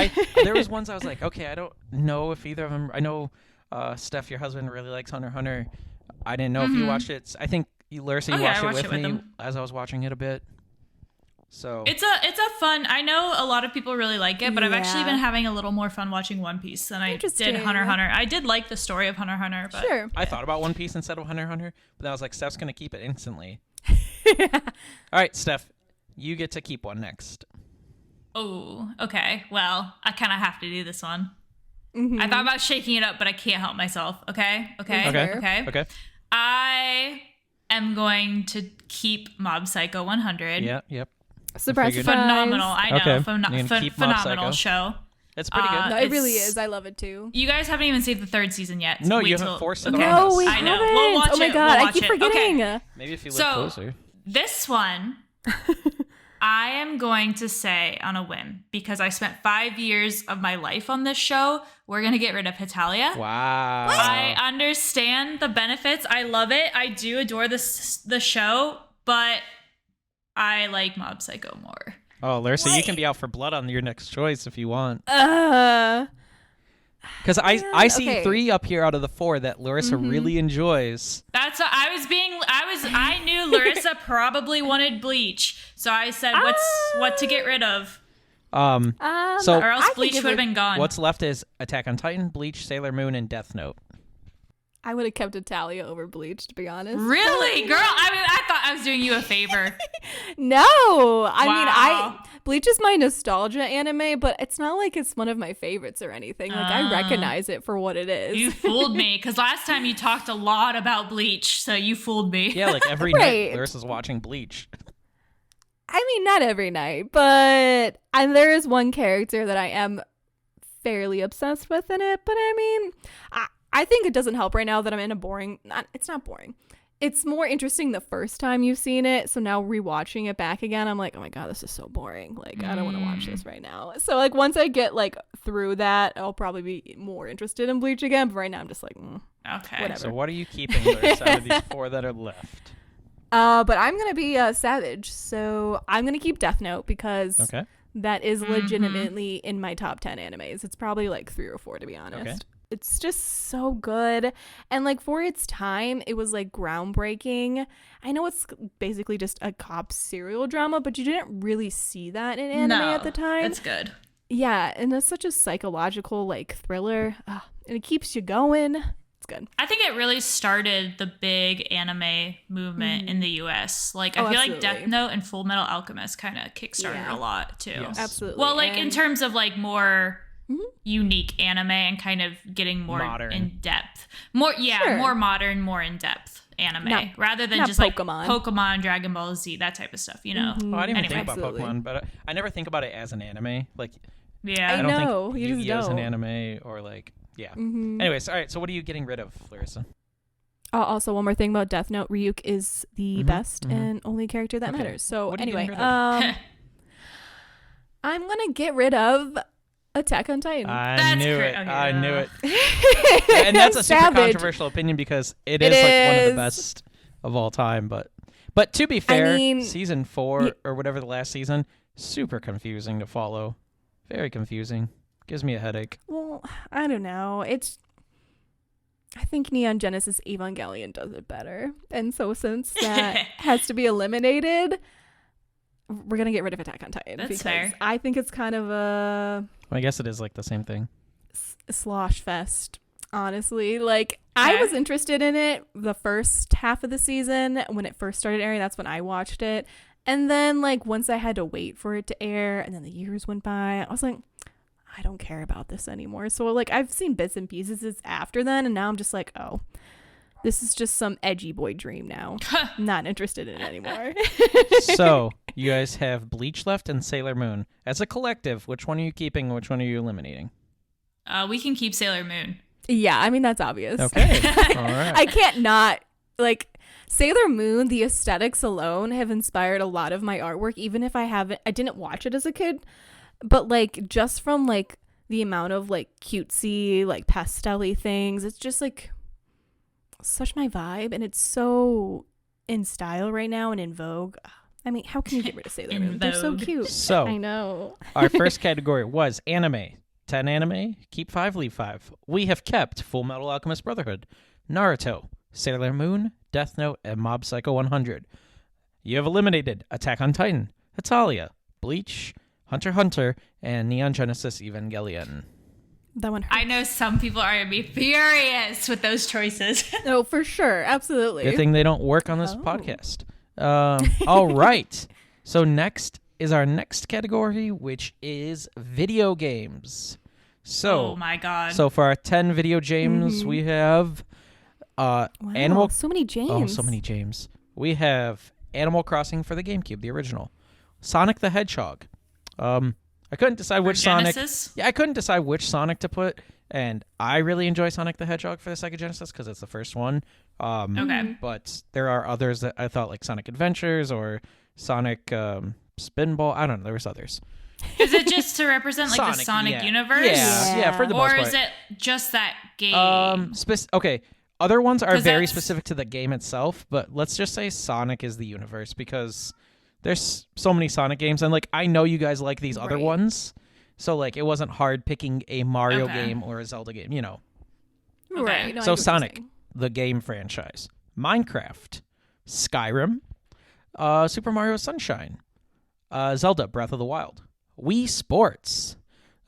[SPEAKER 1] there was ones I was like, okay, I don't know if either of them. I know, Steph, your husband really likes Hunter x Hunter. I didn't know if you watched it. I think Larissa, you watched it with me as I was watching it a bit. So
[SPEAKER 2] it's a fun. I know a lot of people really like it, but I've actually been having a little more fun watching One Piece than I did Hunter x Hunter. I did like the story of Hunter x Hunter, but
[SPEAKER 3] sure.
[SPEAKER 1] I thought about One Piece instead of Hunter x Hunter, but then I was like, Steph's gonna keep it instantly. All right, Steph, you get to keep one next.
[SPEAKER 2] Oh, okay. Well, I kind of have to do this one.
[SPEAKER 3] Mm-hmm.
[SPEAKER 2] I thought about shaking it up, but I can't help myself. Okay. I am going to keep Mob Psycho 100.
[SPEAKER 1] Yep.
[SPEAKER 3] Surprise.
[SPEAKER 2] Phenomenal. I know.
[SPEAKER 1] Okay.
[SPEAKER 2] Phenomenal show.
[SPEAKER 1] It's pretty good.
[SPEAKER 3] No, it really is. I love it too.
[SPEAKER 2] You guys haven't even seen the third season yet.
[SPEAKER 1] No, you haven't forced it on us.
[SPEAKER 3] No, we
[SPEAKER 2] I
[SPEAKER 3] haven't.
[SPEAKER 2] know. We'll watch
[SPEAKER 3] oh my
[SPEAKER 2] it.
[SPEAKER 3] god,
[SPEAKER 2] We'll
[SPEAKER 3] I keep
[SPEAKER 2] watch it.
[SPEAKER 3] forgetting.
[SPEAKER 2] Okay.
[SPEAKER 1] Maybe if you live closer.
[SPEAKER 2] This one, I am going to say on a whim, because I spent 5 years of my life on this show, we're going to get rid of Hetalia.
[SPEAKER 1] Wow.
[SPEAKER 2] I understand the benefits. I love it. I do adore the show, but I like Mob Psycho more.
[SPEAKER 1] Oh, Larissa, you can be out for blood on your next choice if you want. Because I see 3 up here out of the 4 that Larissa really enjoys.
[SPEAKER 2] That's what I knew Larissa probably wanted Bleach, so I said what to get rid of.
[SPEAKER 1] So
[SPEAKER 2] or else Bleach would have been gone.
[SPEAKER 1] What's left is Attack on Titan, Bleach, Sailor Moon, and Death Note.
[SPEAKER 3] I would have kept Italia over Bleach, to be honest.
[SPEAKER 2] Really, girl? I mean, I thought I was doing you a favor.
[SPEAKER 3] No, I mean, Bleach is my nostalgia anime, but it's not like it's one of my favorites or anything. Like, I recognize it for what it is.
[SPEAKER 2] You fooled me, because last time you talked a lot about Bleach, so you fooled me.
[SPEAKER 1] Yeah, like every night Larissa's watching Bleach.
[SPEAKER 3] I mean, not every night, but there is one character that I am fairly obsessed with in it. But I mean, I think it doesn't help right now that I'm in a boring... It's not boring. It's more interesting the first time you've seen it. So now rewatching it back again, I'm like, oh my god, this is so boring. Like, I don't want to watch this right now. So like once I get like through that, I'll probably be more interested in Bleach again. But right now I'm just like,
[SPEAKER 2] okay.
[SPEAKER 3] Whatever.
[SPEAKER 1] So what are you keeping, Larissa, out of these 4 that are left?
[SPEAKER 3] But I'm going to be savage. So I'm going to keep Death Note because that is legitimately in my top 10 animes. It's probably like 3 or 4 to be honest.
[SPEAKER 1] Okay.
[SPEAKER 3] It's just so good. And like for its time, it was like groundbreaking. I know it's basically just a cop serial drama, but you didn't really see that in anime at the time.
[SPEAKER 2] It's good.
[SPEAKER 3] Yeah, and it's such a psychological like thriller. And it keeps you going. It's good.
[SPEAKER 2] I think it really started the big anime movement in the US. Like I feel like Death Note and Full Metal Alchemist kind of kickstarted a lot too.
[SPEAKER 1] Yes.
[SPEAKER 3] Absolutely.
[SPEAKER 2] Well, like in terms of like more unique anime and kind of getting more
[SPEAKER 1] modern.
[SPEAKER 2] in depth. More modern, more in depth anime rather than just
[SPEAKER 3] Pokemon.
[SPEAKER 2] like Pokemon, Dragon Ball Z, that type of stuff, you know.
[SPEAKER 1] Oh, I didn't even think
[SPEAKER 3] Absolutely.
[SPEAKER 1] about Pokemon, but I never think about it as an anime. Like,
[SPEAKER 2] Yeah.
[SPEAKER 1] I don't
[SPEAKER 3] know,
[SPEAKER 1] think
[SPEAKER 3] you just
[SPEAKER 1] Yu-Gi-Oh! is an
[SPEAKER 3] don't.
[SPEAKER 1] anime or like, Anyways, all right, so what are you getting rid of, Larissa?
[SPEAKER 3] Also, one more thing about Death Note: Ryuk is the best and only character that matters. So
[SPEAKER 1] What are you
[SPEAKER 3] anyway,
[SPEAKER 1] getting rid of?
[SPEAKER 3] I'm gonna get rid of Attack on Titan.
[SPEAKER 1] I knew it.
[SPEAKER 2] Okay,
[SPEAKER 1] I knew it. And that's a super
[SPEAKER 3] Savage.
[SPEAKER 1] controversial opinion because it is like one of the best of all time. But to be fair, season 4 or whatever the last season, super confusing to follow. Very confusing. Gives me a headache.
[SPEAKER 3] Well, I don't know. I think Neon Genesis Evangelion does it better. And so since that has to be eliminated, we're going to get rid of Attack on Titan.
[SPEAKER 2] That's
[SPEAKER 3] because
[SPEAKER 2] fair.
[SPEAKER 3] I think it's kind of a
[SPEAKER 1] Well, I guess it is like the same thing.
[SPEAKER 3] slosh fest, honestly. Like, I was interested in it the first half of the season when it first started airing. That's when I watched it. And then, like, once I had to wait for it to air and then the years went by, I was like, I don't care about this anymore. So, like, I've seen bits and pieces after then, and now I'm just like, oh, This is just some edgy boy dream now. Not interested in it anymore.
[SPEAKER 1] So, you guys have Bleach left and Sailor Moon. As a collective, which one are you keeping and which one are you eliminating?
[SPEAKER 2] We can keep Sailor Moon.
[SPEAKER 3] Yeah, I mean, that's obvious.
[SPEAKER 1] Okay. All right.
[SPEAKER 3] I can't not, like, Sailor Moon, the aesthetics alone have inspired a lot of my artwork, even if I didn't watch it as a kid. But, like, just from, like, the amount of, like, cutesy, like, pastel-y things, it's just, like, such my vibe, and it's so in style right now and in vogue. I mean, how can you get rid of Sailor Moon? They're so cute.
[SPEAKER 1] So,
[SPEAKER 3] I know.
[SPEAKER 1] Our first category was anime. 10 anime, keep 5, leave 5. We have kept Full Metal Alchemist Brotherhood, Naruto, Sailor Moon, Death Note, and Mob Psycho 100. You have eliminated Attack on Titan, Hetalia, Bleach, Hunter x Hunter, and Neon Genesis Evangelion.
[SPEAKER 3] That one hurts.
[SPEAKER 2] I know some people are going to be furious with those choices.
[SPEAKER 3] No, for sure. Absolutely.
[SPEAKER 1] Good thing they don't work on this podcast. All right. So next is our next category, which is video games. So,
[SPEAKER 2] oh my god.
[SPEAKER 1] So for our 10 video games, we have
[SPEAKER 3] Wow,
[SPEAKER 1] Animal.
[SPEAKER 3] so many James.
[SPEAKER 1] Oh, so many James. We have Animal Crossing for the GameCube, the original. Sonic the Hedgehog. I couldn't decide which Sonic. Yeah, I couldn't decide which Sonic to put, and I really enjoy Sonic the Hedgehog for the Sega Genesis because it's the first one.
[SPEAKER 2] Okay.
[SPEAKER 1] But there are others that I thought, like Sonic Adventures or Sonic Spinball. I don't know. There was others.
[SPEAKER 2] Is it just to represent like the Sonic universe?
[SPEAKER 1] Yeah, for the most part.
[SPEAKER 2] Or is it just that game?
[SPEAKER 1] Okay. Other ones are very specific to the game itself, but let's just say Sonic is the universe because there's so many Sonic games, and like I know you guys like these other ones, so like it wasn't hard picking a Mario game or a Zelda game, you know.
[SPEAKER 3] Right. No,
[SPEAKER 1] So Sonic, the game franchise, Minecraft, Skyrim, Super Mario Sunshine, Zelda Breath of the Wild, Wii Sports,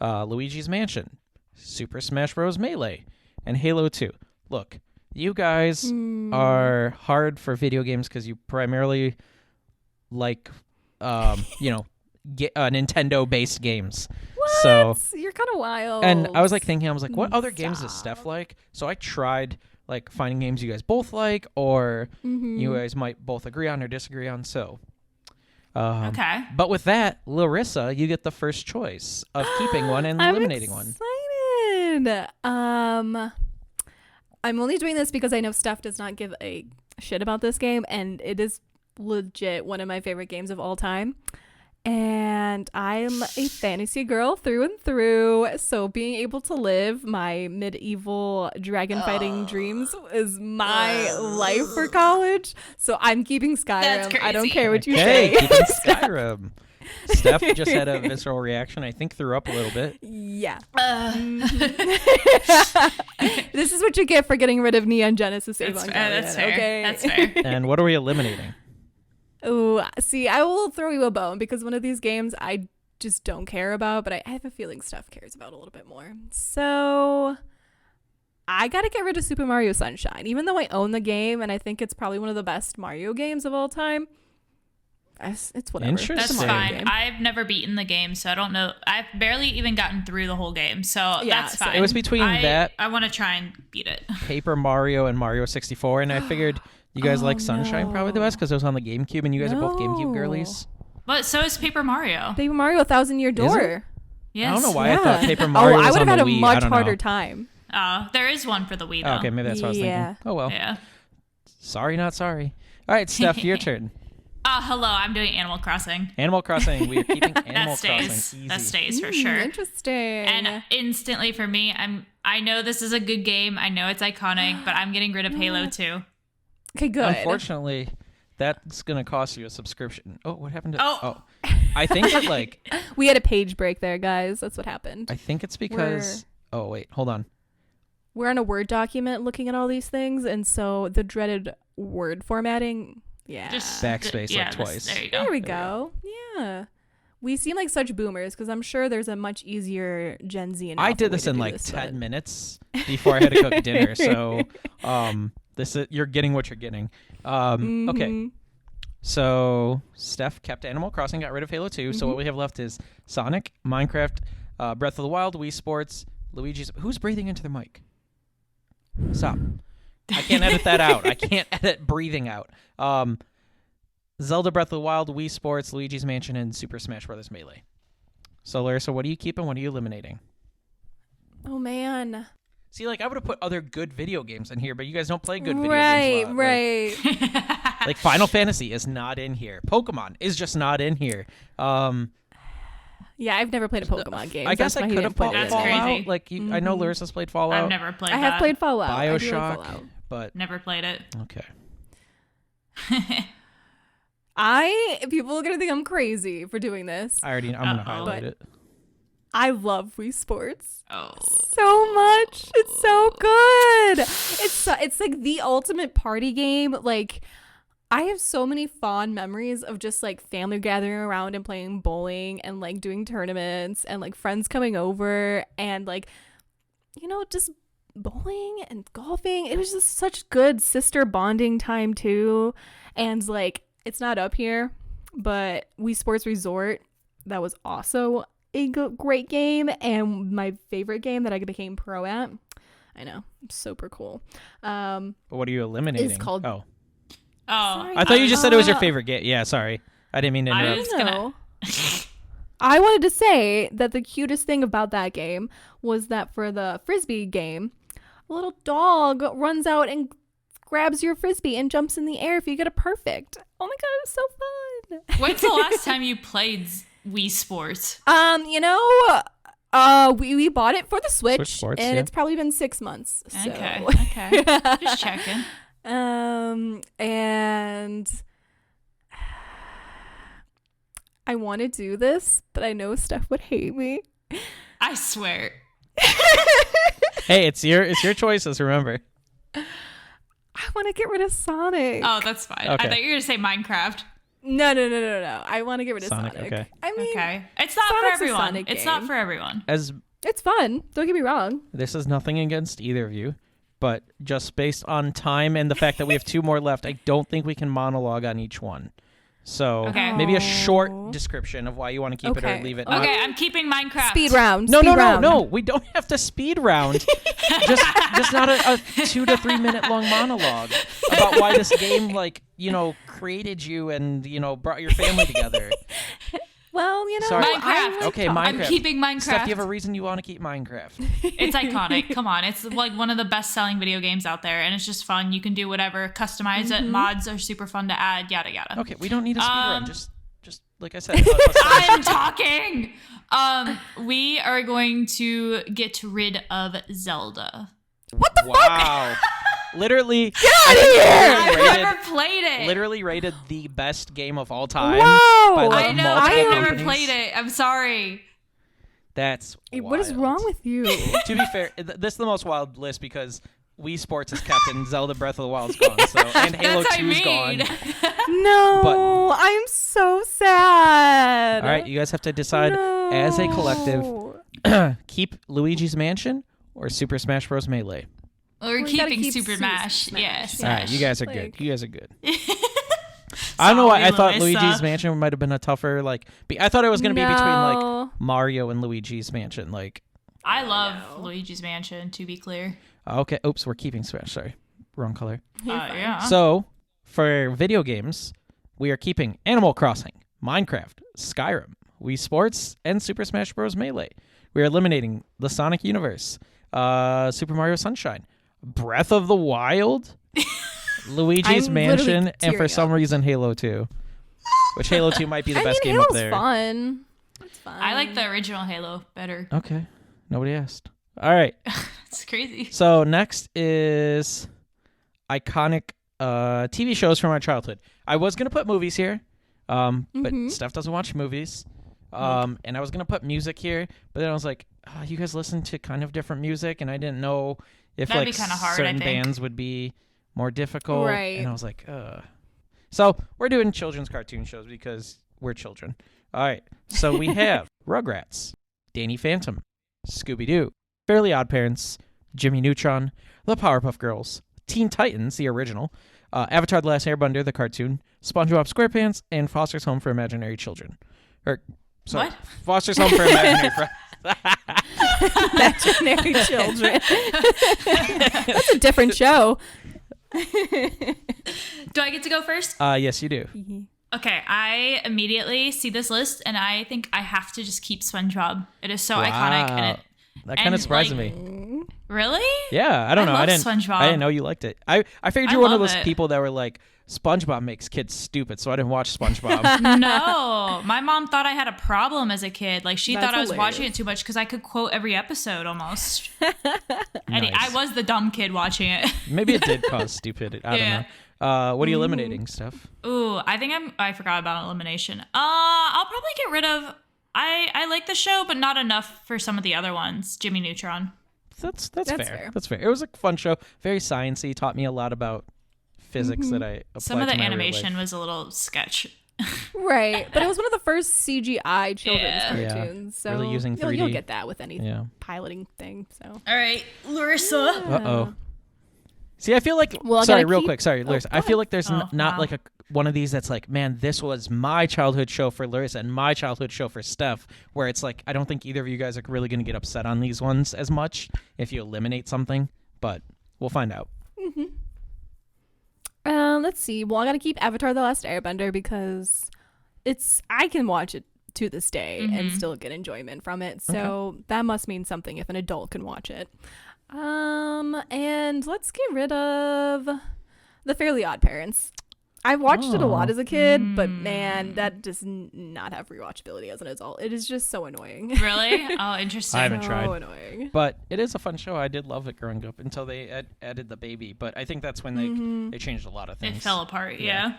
[SPEAKER 1] Luigi's Mansion, Super Smash Bros. Melee, and Halo 2. Look, you guys are hard for video games because you primarily like, Nintendo-based games.
[SPEAKER 3] What?
[SPEAKER 1] So
[SPEAKER 3] You're kind of wild.
[SPEAKER 1] And I was like thinking, what other games does Steph like? So I tried like finding games you guys both like, or you guys might both agree on or disagree on. So,
[SPEAKER 2] okay.
[SPEAKER 1] But with that, Larissa, you get the first choice of keeping one and eliminating one.
[SPEAKER 3] Excited. I'm only doing this because I know Steph does not give a shit about this game, and it is legit one of my favorite games of all time. And I'm a fantasy girl through and through, so being able to live my medieval dragon fighting dreams is my life for college. So I'm keeping Skyrim.
[SPEAKER 2] That's crazy.
[SPEAKER 3] I don't care what you
[SPEAKER 1] Hey,
[SPEAKER 3] say.
[SPEAKER 1] keeping Skyrim. Steph just had a visceral reaction. I think threw up a little bit.
[SPEAKER 3] Yeah. This is what you get for getting rid of Neon Genesis Evangelion.
[SPEAKER 2] That's fair.
[SPEAKER 3] Okay.
[SPEAKER 2] That's fair.
[SPEAKER 1] And what are we eliminating?
[SPEAKER 3] Ooh, see, I will throw you a bone because one of these games I just don't care about, but I have a feeling Steph cares about a little bit more. So I gotta get rid of Super Mario Sunshine. Even though I own the game and I think it's probably one of the best Mario games of all time, it's whatever.
[SPEAKER 1] Interesting.
[SPEAKER 2] That's
[SPEAKER 3] It's a Mario
[SPEAKER 2] fine.
[SPEAKER 3] game.
[SPEAKER 2] I've never beaten the game, so I don't know. I've barely even gotten through the whole game, so
[SPEAKER 3] Yeah,
[SPEAKER 2] that's
[SPEAKER 3] so
[SPEAKER 2] fine.
[SPEAKER 1] It was between that,
[SPEAKER 2] I want to try and beat it.
[SPEAKER 1] Paper Mario, and Mario 64, and I figured you guys like Sunshine probably the best because it was on the GameCube, and you guys are both GameCube girlies.
[SPEAKER 2] But so is Paper Mario.
[SPEAKER 3] Paper Mario 1,000-Year Door.
[SPEAKER 2] Yes.
[SPEAKER 1] I don't know why I thought Paper Mario was
[SPEAKER 3] I would
[SPEAKER 1] on
[SPEAKER 3] have
[SPEAKER 1] the
[SPEAKER 3] had a
[SPEAKER 1] Wii. I
[SPEAKER 3] much
[SPEAKER 1] don't know.
[SPEAKER 3] harder time.
[SPEAKER 2] Oh, there is one for the Wii, though.
[SPEAKER 1] Oh, okay, maybe that's what I was
[SPEAKER 3] Yeah.
[SPEAKER 1] thinking. Oh, well.
[SPEAKER 2] Yeah.
[SPEAKER 1] Sorry, not sorry. All right, Steph, your turn.
[SPEAKER 2] Hello, I'm doing Animal Crossing.
[SPEAKER 1] Animal Crossing. We are keeping Animal
[SPEAKER 2] That stays.
[SPEAKER 1] Crossing easy.
[SPEAKER 2] That stays for sure.
[SPEAKER 3] Interesting.
[SPEAKER 2] And instantly for me, I know this is a good game. I know it's iconic, but I'm getting rid of Halo 2.
[SPEAKER 3] Okay, good.
[SPEAKER 1] Unfortunately, that's going to cost you a subscription. Oh, what happened to...
[SPEAKER 2] Oh.
[SPEAKER 1] I think that, like...
[SPEAKER 3] We had a page break there, guys. That's what happened.
[SPEAKER 1] I think it's because... Oh, wait. Hold on.
[SPEAKER 3] We're on a Word document looking at all these things, and so the dreaded word formatting... Yeah.
[SPEAKER 2] Just
[SPEAKER 1] Backspace like twice.
[SPEAKER 2] There you go.
[SPEAKER 3] There we go. Yeah. We seem like such boomers because I'm sure there's a much easier Gen Z and
[SPEAKER 1] I
[SPEAKER 3] alpha
[SPEAKER 1] did
[SPEAKER 3] way
[SPEAKER 1] this
[SPEAKER 3] to
[SPEAKER 1] in
[SPEAKER 3] do
[SPEAKER 1] like
[SPEAKER 3] this,
[SPEAKER 1] 10
[SPEAKER 3] but-
[SPEAKER 1] minutes before I had to cook dinner. So this is, you're getting what you're getting. Okay. So Steph kept Animal Crossing, got rid of Halo 2. So what we have left is Sonic, Minecraft, Breath of the Wild, Wii Sports, Luigi's... Who's breathing into the mic? Stop. I can't edit that out. I can't edit breathing out. Zelda Breath of the Wild, Wii Sports, Luigi's Mansion, and Super Smash Bros. Melee. So, Larissa, what are you keeping? What are you eliminating?
[SPEAKER 3] Oh, man.
[SPEAKER 1] See, like, I would have put other good video games in here, but you guys don't play good video games a lot.
[SPEAKER 3] Right.
[SPEAKER 1] Like, Final Fantasy is not in here. Pokemon is just not in here.
[SPEAKER 3] Yeah, I've never played a Pokemon game.
[SPEAKER 1] I guess I could have played
[SPEAKER 2] That's
[SPEAKER 1] Fallout.
[SPEAKER 2] crazy.
[SPEAKER 1] Like, I know Larissa's played Fallout.
[SPEAKER 2] I've never played
[SPEAKER 3] I have played Fallout. I do like
[SPEAKER 1] Bioshock,
[SPEAKER 3] Fallout.
[SPEAKER 1] but
[SPEAKER 2] Never played it.
[SPEAKER 1] okay.
[SPEAKER 3] People are going to think I'm crazy for doing this.
[SPEAKER 1] I'm going to highlight it.
[SPEAKER 3] I love Wii Sports
[SPEAKER 2] Oh.
[SPEAKER 3] so much. It's so good. It's like the ultimate party game. Like, I have so many fond memories of just like family gathering around and playing bowling and like doing tournaments and like friends coming over and like, just bowling and golfing. It was just such good sister bonding time too. And like, it's not up here, but Wii Sports Resort, that was also a great game and my favorite game that I became pro at. I know, super cool.
[SPEAKER 1] But what are you eliminating?
[SPEAKER 3] It's called
[SPEAKER 2] Oh,
[SPEAKER 1] I thought you just said it was your favorite game. Yeah, sorry. I didn't mean to interrupt.
[SPEAKER 3] No. I wanted to say that the cutest thing about that game was that for the Frisbee game, a little dog runs out and grabs your Frisbee and jumps in the air if you get a perfect. Oh my God, it was so fun.
[SPEAKER 2] When's the last time you played Wii Sports?
[SPEAKER 3] We bought it for the Switch
[SPEAKER 1] Sports,
[SPEAKER 3] and
[SPEAKER 1] yeah.
[SPEAKER 3] it's probably been 6 months. So.
[SPEAKER 2] Okay. Just checking.
[SPEAKER 3] And I want to do this, but I know Steph would hate me.
[SPEAKER 2] I swear.
[SPEAKER 1] Hey, it's your choices, remember.
[SPEAKER 3] I want to get rid of Sonic.
[SPEAKER 2] Oh, that's fine.
[SPEAKER 1] Okay.
[SPEAKER 2] I thought you were going to say Minecraft.
[SPEAKER 3] No. I want to get rid of Sonic.
[SPEAKER 1] Okay.
[SPEAKER 3] I mean,
[SPEAKER 2] Okay. It's not
[SPEAKER 3] Sonic's
[SPEAKER 2] for
[SPEAKER 3] a
[SPEAKER 2] everyone.
[SPEAKER 3] Sonic
[SPEAKER 2] It's
[SPEAKER 3] game.
[SPEAKER 2] not for everyone.
[SPEAKER 1] As
[SPEAKER 3] it's fun. Don't get me wrong.
[SPEAKER 1] this is nothing against either of you, but just based on time and the fact that we have 2 more left, I don't think we can monologue on each one. So
[SPEAKER 2] Okay.
[SPEAKER 1] maybe a short
[SPEAKER 3] Oh.
[SPEAKER 1] description of why you want to keep it or
[SPEAKER 3] Okay.
[SPEAKER 1] leave it.
[SPEAKER 3] Okay.
[SPEAKER 2] Okay, I'm keeping Minecraft.
[SPEAKER 3] Speed round.
[SPEAKER 1] No,
[SPEAKER 3] speed
[SPEAKER 1] no, no,
[SPEAKER 3] round.
[SPEAKER 1] no. We don't have to speed round. just not a 2 to 3 minute long monologue about why this game, created you and, brought your family together.
[SPEAKER 3] Well,
[SPEAKER 1] Sorry.
[SPEAKER 2] Minecraft.
[SPEAKER 1] Okay,
[SPEAKER 2] I'm
[SPEAKER 1] Minecraft.
[SPEAKER 2] keeping Minecraft.
[SPEAKER 1] Steph, do you have a reason you want to keep Minecraft?
[SPEAKER 2] It's iconic. Come on. It's like one of the best selling video games out there, and it's just fun. You can do whatever, customize it. Mods are super fun to add, yada yada.
[SPEAKER 1] Okay, we don't need a speed run. Just like I said.
[SPEAKER 2] I'm talking. We are going to get rid of Zelda.
[SPEAKER 1] Wow. Literally,
[SPEAKER 2] I've never played it.
[SPEAKER 1] literally rated the best game of all time.
[SPEAKER 3] Wow.
[SPEAKER 1] By, like,
[SPEAKER 2] I know.
[SPEAKER 1] multiple
[SPEAKER 2] I've never
[SPEAKER 1] companies.
[SPEAKER 2] played it. I'm sorry.
[SPEAKER 1] That's
[SPEAKER 3] What is
[SPEAKER 1] wild.
[SPEAKER 3] wrong with you?
[SPEAKER 1] To be fair, this is the most wild list because Wii Sports is kept and Zelda Breath of the Wild's gone, and Halo
[SPEAKER 2] That's what I
[SPEAKER 1] 2's gone.
[SPEAKER 2] mean.
[SPEAKER 3] No, I'm so sad.
[SPEAKER 1] All right, you guys have to decide as a collective: keep Luigi's Mansion or Super Smash Bros. Melee.
[SPEAKER 2] We're
[SPEAKER 3] We gotta
[SPEAKER 2] keeping
[SPEAKER 3] keep
[SPEAKER 2] Super Smash.
[SPEAKER 3] Smash.
[SPEAKER 2] Yes.
[SPEAKER 1] All right, you guys are
[SPEAKER 3] Like-
[SPEAKER 1] good. You guys are good. I don't know why I thought
[SPEAKER 2] Sorry, Melissa.
[SPEAKER 1] Luigi's Mansion might have been a tougher I thought it was going to be between
[SPEAKER 3] No.
[SPEAKER 1] Mario and Luigi's Mansion.
[SPEAKER 2] I love Luigi's Mansion, to be clear.
[SPEAKER 1] Okay, oops, we're keeping Smash. Sorry, wrong color.
[SPEAKER 2] Yeah.
[SPEAKER 1] So for video games, we are keeping Animal Crossing, Minecraft, Skyrim, Wii Sports, and Super Smash Bros. Melee. We are eliminating the Sonic universe, Super Mario Sunshine, Breath of the Wild, Luigi's
[SPEAKER 3] I'm
[SPEAKER 1] Mansion,
[SPEAKER 3] literally
[SPEAKER 1] and for
[SPEAKER 3] tearing
[SPEAKER 1] some
[SPEAKER 3] up.
[SPEAKER 1] reason Halo 2. Which Halo 2 might be the best game
[SPEAKER 3] Halo's
[SPEAKER 1] up there.
[SPEAKER 3] fun. It's fun.
[SPEAKER 2] I like the original Halo better.
[SPEAKER 1] Okay, nobody asked. All right.
[SPEAKER 2] It's crazy.
[SPEAKER 1] So next is iconic TV shows from our childhood. I was gonna put movies here, but Steph doesn't watch movies. And I was gonna put music here, but then I was like, you guys listen to kind of different music, and I didn't know if
[SPEAKER 2] That'd be kinda hard, I
[SPEAKER 1] certain
[SPEAKER 2] think.
[SPEAKER 1] bands would be more difficult.
[SPEAKER 3] Right.
[SPEAKER 1] And I was like, So we're doing children's cartoon shows because we're children. All right. So we have Rugrats, Danny Phantom, Scooby-Doo, Fairly Odd Parents, Jimmy Neutron, The Powerpuff Girls, Teen Titans, the original, Avatar: The Last Airbender, the cartoon, SpongeBob SquarePants, and Foster's Home for Imaginary Children.
[SPEAKER 2] What?
[SPEAKER 1] Foster's Home for Imaginary Friends.
[SPEAKER 3] Imaginary children. That's a different show.
[SPEAKER 2] Do I get to go first?
[SPEAKER 1] Yes, you do.
[SPEAKER 2] Okay, I immediately see this list and I think I have to just keep SpongeBob. It is so iconic. And
[SPEAKER 1] that kind of surprised
[SPEAKER 2] like,
[SPEAKER 1] me.
[SPEAKER 2] Really?
[SPEAKER 1] Yeah, I don't know.
[SPEAKER 2] love
[SPEAKER 1] I didn't.
[SPEAKER 2] SpongeBob.
[SPEAKER 1] I didn't know you liked it. I figured you
[SPEAKER 2] I
[SPEAKER 1] were one of
[SPEAKER 2] love
[SPEAKER 1] those
[SPEAKER 2] it.
[SPEAKER 1] people that were like, SpongeBob makes kids stupid, so I didn't watch SpongeBob.
[SPEAKER 2] No, my mom thought I had a problem as a kid. Like she
[SPEAKER 3] That's
[SPEAKER 2] thought I was
[SPEAKER 3] hilarious.
[SPEAKER 2] watching it too much because I could quote every episode almost. And
[SPEAKER 1] Nice.
[SPEAKER 2] I was the dumb kid watching it.
[SPEAKER 1] Maybe it did cause stupidity. I don't know. What are you eliminating, Steph?
[SPEAKER 2] Ooh, I forgot about elimination. I'll probably get rid of. I like the show, but not enough for some of the other ones. Jimmy Neutron.
[SPEAKER 1] That's
[SPEAKER 3] That's
[SPEAKER 1] fair.
[SPEAKER 3] fair.
[SPEAKER 1] That's fair. It was a fun show. Very sciencey. Taught me a lot about physics that I applied
[SPEAKER 2] Some of
[SPEAKER 1] to
[SPEAKER 2] the
[SPEAKER 1] my real
[SPEAKER 2] animation
[SPEAKER 1] life.
[SPEAKER 2] was a little sketch.
[SPEAKER 3] Right, but it was one of the first CGI children's
[SPEAKER 2] Yeah.
[SPEAKER 3] cartoons, so
[SPEAKER 1] Really using
[SPEAKER 3] you'll
[SPEAKER 1] 3D.
[SPEAKER 3] get that with any
[SPEAKER 1] Yeah.
[SPEAKER 3] piloting thing. So
[SPEAKER 2] All right, Larissa.
[SPEAKER 1] Uh-oh. See, I feel like
[SPEAKER 3] Well, I
[SPEAKER 1] sorry,
[SPEAKER 3] gotta
[SPEAKER 1] real
[SPEAKER 3] keep-
[SPEAKER 1] quick. Sorry, Larissa.
[SPEAKER 3] go
[SPEAKER 1] I feel like there's
[SPEAKER 2] Oh,
[SPEAKER 1] not
[SPEAKER 2] wow.
[SPEAKER 1] like a one of these that's like, man, this was my childhood show for Larissa and my childhood show for Steph, where it's like I don't think either of you guys are really going to get upset on these ones as much if you eliminate something, but we'll find out.
[SPEAKER 3] let's see. Well, I gotta keep Avatar: The Last Airbender because I can watch it to this day and still get enjoyment from it. So that must mean something if an adult can watch it. And let's get rid of The Fairly Odd Parents. I watched it a lot as a kid, but man, that does not have rewatchability as an adult. It is just so annoying.
[SPEAKER 2] Really? Oh, interesting.
[SPEAKER 1] I haven't
[SPEAKER 3] so
[SPEAKER 1] tried.
[SPEAKER 3] annoying.
[SPEAKER 1] But it is a fun show. I did love it growing up until they added the baby. But I think that's when they changed a lot of things.
[SPEAKER 2] It fell apart. Yeah.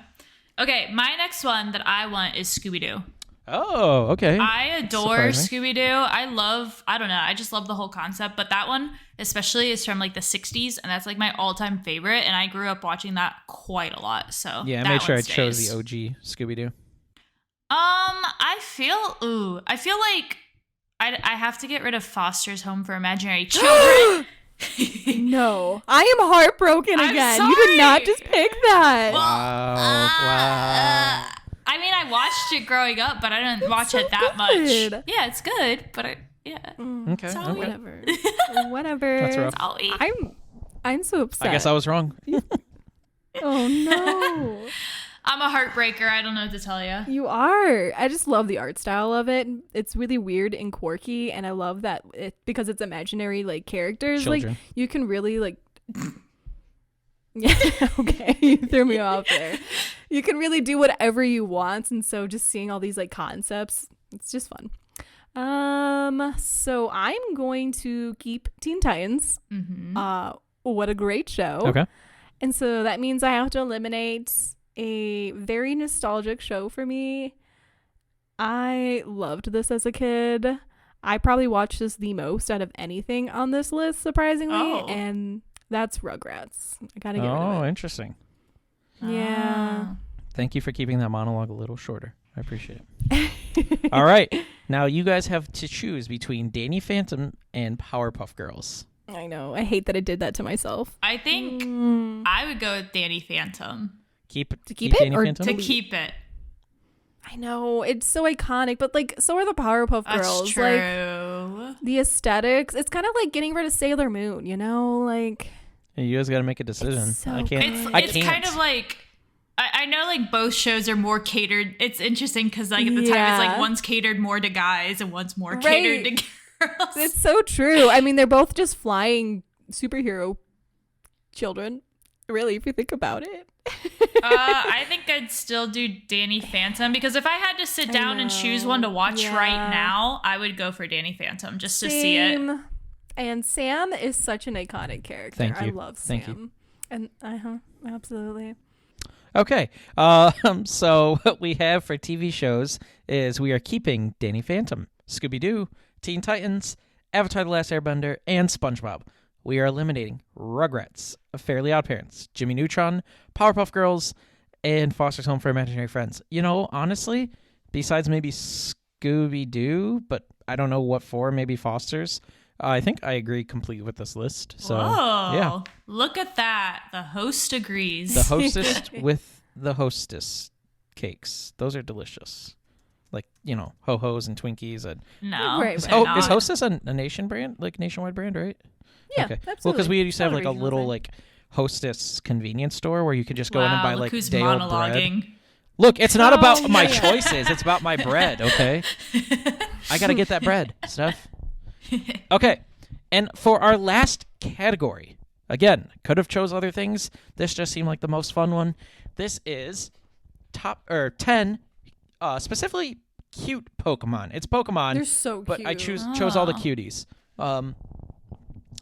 [SPEAKER 2] Okay, my next one that I want is Scooby Doo.
[SPEAKER 1] Oh, okay.
[SPEAKER 2] I adore
[SPEAKER 1] Surprising.
[SPEAKER 2] Scooby Doo. I don't know, I just love the whole concept. But that one, especially, is from like the 60s, and that's like my all time favorite. And I grew up watching that quite a lot. So
[SPEAKER 1] Yeah, I
[SPEAKER 2] that
[SPEAKER 1] made sure
[SPEAKER 2] one
[SPEAKER 1] I chose
[SPEAKER 2] stays.
[SPEAKER 1] the OG Scooby-Doo.
[SPEAKER 2] I feel like I have to get rid of Foster's Home for Imaginary Children.
[SPEAKER 3] No, I am heartbroken
[SPEAKER 2] I'm
[SPEAKER 3] again. You did not
[SPEAKER 2] sorry.
[SPEAKER 3] just pick that.
[SPEAKER 1] Wow.
[SPEAKER 2] I mean, I watched it growing up, but I didn't watch
[SPEAKER 3] so
[SPEAKER 2] it that
[SPEAKER 3] good.
[SPEAKER 2] much. Yeah, it's good, but yeah.
[SPEAKER 1] Okay.
[SPEAKER 2] So
[SPEAKER 1] okay.
[SPEAKER 3] Whatever. Whatever.
[SPEAKER 1] That's rough.
[SPEAKER 2] I'll eat.
[SPEAKER 3] I'm so upset.
[SPEAKER 1] I guess I was wrong.
[SPEAKER 3] Oh no.
[SPEAKER 2] I'm a heartbreaker. I don't know what to tell you.
[SPEAKER 3] You are. I just love the art style of it. It's really weird and quirky, and I love that because it's imaginary like characters.
[SPEAKER 1] Children.
[SPEAKER 3] Like you can really like. Yeah. Okay. You threw me off there. You can really do whatever you want, and so just seeing all these like concepts, it's just fun. So I'm going to keep Teen Titans. What a great show.
[SPEAKER 1] Okay.
[SPEAKER 3] And so that means I have to eliminate a very nostalgic show for me. I loved this as a kid. I probably watched this the most out of anything on this list, surprisingly.
[SPEAKER 2] Oh.
[SPEAKER 3] And that's Rugrats. I gotta get rid
[SPEAKER 1] Oh,
[SPEAKER 3] of it.
[SPEAKER 1] interesting.
[SPEAKER 3] Yeah.
[SPEAKER 1] Thank you for keeping that monologue a little shorter. I appreciate it. All right. Now you guys have to choose between Danny Phantom and Powerpuff Girls.
[SPEAKER 3] I know. I hate that I did that to myself.
[SPEAKER 2] I think I would go with Danny Phantom
[SPEAKER 1] Keep
[SPEAKER 3] keep it
[SPEAKER 1] Danny
[SPEAKER 3] or
[SPEAKER 1] Phantom?
[SPEAKER 2] to
[SPEAKER 3] Delete.
[SPEAKER 2] keep it.
[SPEAKER 3] I know. It's so iconic, but like so are the Powerpuff
[SPEAKER 2] That's
[SPEAKER 3] Girls.
[SPEAKER 2] true.
[SPEAKER 3] Like the aesthetics. It's kind of like getting rid of Sailor Moon, you know? Like
[SPEAKER 1] Hey, you guys got to make a decision.
[SPEAKER 3] so
[SPEAKER 1] I can't.
[SPEAKER 3] good.
[SPEAKER 1] I
[SPEAKER 2] It's
[SPEAKER 1] can't.
[SPEAKER 2] kind of like I know like both shows are more catered. It's interesting because like at the time it's
[SPEAKER 3] Yeah.
[SPEAKER 2] like one's catered more to guys and one's more
[SPEAKER 3] Right.
[SPEAKER 2] catered to girls.
[SPEAKER 3] It's so true. I mean, they're both just flying superhero children, really, if you think about it.
[SPEAKER 2] I think I'd still do Danny Phantom because if I had to sit down and choose one to watch
[SPEAKER 3] Yeah.
[SPEAKER 2] right now, I would go for Danny Phantom just to see it.
[SPEAKER 3] Same. And Sam is such an iconic character.
[SPEAKER 1] Thank
[SPEAKER 3] I
[SPEAKER 1] you.
[SPEAKER 3] love
[SPEAKER 1] Thank
[SPEAKER 3] Sam.
[SPEAKER 1] you.
[SPEAKER 3] And absolutely.
[SPEAKER 1] Okay. So what we have for TV shows is we are keeping Danny Phantom, Scooby-Doo, Teen Titans, Avatar: The Last Airbender, and SpongeBob. We are eliminating Rugrats, Fairly Odd Parents, Jimmy Neutron, Powerpuff Girls, and Foster's Home for Imaginary Friends. You know, honestly, besides maybe Scooby-Doo, but I don't know what for, maybe Foster's, I think I agree completely with this list. So,
[SPEAKER 2] Whoa.
[SPEAKER 1] yeah.
[SPEAKER 2] Look at that. The host agrees.
[SPEAKER 1] The hostess with the hostess cakes. Those are delicious. Like, you know, Ho-Hos and Twinkies. And
[SPEAKER 2] no.
[SPEAKER 3] Right,
[SPEAKER 2] they're
[SPEAKER 3] right.
[SPEAKER 1] is
[SPEAKER 2] not.
[SPEAKER 1] Hostess a nation brand? Like nationwide brand, right?
[SPEAKER 3] Yeah,
[SPEAKER 1] Okay.
[SPEAKER 3] absolutely.
[SPEAKER 1] Well, because we used to have
[SPEAKER 3] Not
[SPEAKER 1] like a
[SPEAKER 3] regional
[SPEAKER 1] little
[SPEAKER 3] thing.
[SPEAKER 1] like Hostess convenience store where you could just go in and buy like
[SPEAKER 2] who's
[SPEAKER 1] day old bread.
[SPEAKER 2] monologuing.
[SPEAKER 1] Look, it's not about
[SPEAKER 3] Oh,
[SPEAKER 1] my
[SPEAKER 3] yeah.
[SPEAKER 1] choices. It's about my bread, okay? I got to get that bread, Steph. Okay. And for our last category, again, could have chose other things. This just seemed like the most fun one. This is top 10 specifically cute Pokemon. It's Pokemon,
[SPEAKER 3] They're so
[SPEAKER 1] but
[SPEAKER 3] cute.
[SPEAKER 1] I chose all the cuties.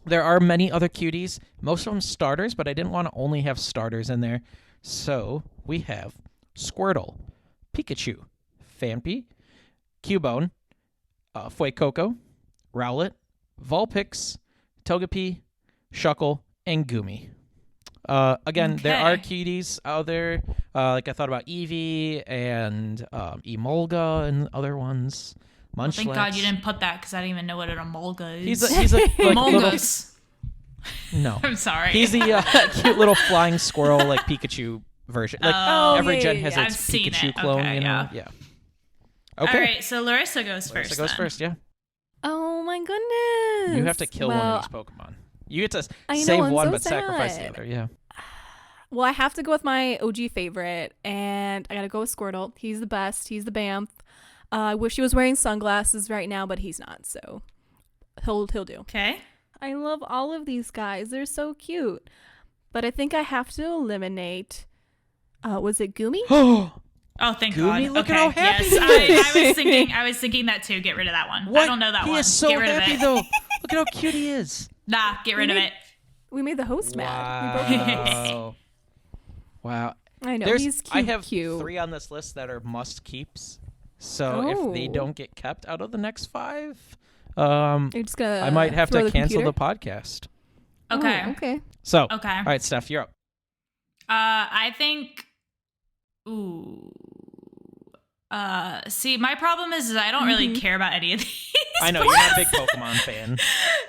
[SPEAKER 1] There are many other cuties, most of them starters, but I didn't want to only have starters in there. So we have Squirtle, Pikachu, Phanpy, Cubone, Fuecoco, Rowlet, Vulpix, Togepi, Shuckle, and Goomy. Again, there are cuties out there. Like I thought about Eevee and Emolga and other ones.
[SPEAKER 2] Well,
[SPEAKER 1] Munchlax.
[SPEAKER 2] thank God you didn't put that because I don't even know what an Emolga is.
[SPEAKER 1] He's a like, little,
[SPEAKER 2] Emolgas.
[SPEAKER 1] no.
[SPEAKER 2] I'm sorry.
[SPEAKER 1] He's the cute little flying squirrel like Pikachu version. Like every gen has
[SPEAKER 2] I've
[SPEAKER 1] its
[SPEAKER 2] seen
[SPEAKER 1] Pikachu
[SPEAKER 2] it.
[SPEAKER 1] clone,
[SPEAKER 2] Okay,
[SPEAKER 1] you know?
[SPEAKER 2] yeah.
[SPEAKER 1] Okay.
[SPEAKER 2] All right, so Larissa goes
[SPEAKER 1] Larissa
[SPEAKER 2] first.
[SPEAKER 1] goes
[SPEAKER 2] then.
[SPEAKER 1] first, yeah.
[SPEAKER 3] Oh my goodness.
[SPEAKER 1] You have to kill one
[SPEAKER 3] Well,
[SPEAKER 1] of these Pokemon. You get to
[SPEAKER 3] I know,
[SPEAKER 1] save
[SPEAKER 3] I'm
[SPEAKER 1] one
[SPEAKER 3] so
[SPEAKER 1] but sacrifice the
[SPEAKER 3] sad.
[SPEAKER 1] other, yeah.
[SPEAKER 3] Well, I have to go with my OG favorite, and I gotta go with Squirtle. He's the best. He's the BAMF. I wish he was wearing sunglasses right now, but he's not, so he'll do.
[SPEAKER 2] Okay.
[SPEAKER 3] I love all of these guys. They're so cute. But I think I have to eliminate. Was it Goomy?
[SPEAKER 2] Oh, thank
[SPEAKER 1] Goomy,
[SPEAKER 2] God.
[SPEAKER 1] look
[SPEAKER 2] okay.
[SPEAKER 1] at how happy
[SPEAKER 2] yes,
[SPEAKER 1] he
[SPEAKER 2] I was thinking that too. Get rid of that one.
[SPEAKER 1] What?
[SPEAKER 2] I don't know that
[SPEAKER 1] he
[SPEAKER 2] one.
[SPEAKER 1] is so
[SPEAKER 2] get rid
[SPEAKER 1] happy
[SPEAKER 2] of it.
[SPEAKER 1] though. Look at how cute he is.
[SPEAKER 2] Nah, get rid of it.
[SPEAKER 3] We made the host mad. We broke the host.
[SPEAKER 1] Wow.
[SPEAKER 3] I know.
[SPEAKER 1] There's,
[SPEAKER 3] He's cute.
[SPEAKER 1] I have
[SPEAKER 3] cute.
[SPEAKER 1] 3 on this list that are must keeps. So if they
[SPEAKER 3] Oh.
[SPEAKER 1] don't get kept out of the next 5,
[SPEAKER 3] You're just gonna
[SPEAKER 1] I might have
[SPEAKER 3] throw
[SPEAKER 1] to
[SPEAKER 3] the
[SPEAKER 1] cancel
[SPEAKER 3] computer?
[SPEAKER 1] the podcast.
[SPEAKER 2] Okay.
[SPEAKER 3] Oh, okay.
[SPEAKER 1] So,
[SPEAKER 2] Okay.
[SPEAKER 1] all right, Steph, you're up.
[SPEAKER 2] I think. Ooh. See, my problem is I don't really care about any of these.
[SPEAKER 1] I know you're not a big Pokemon fan.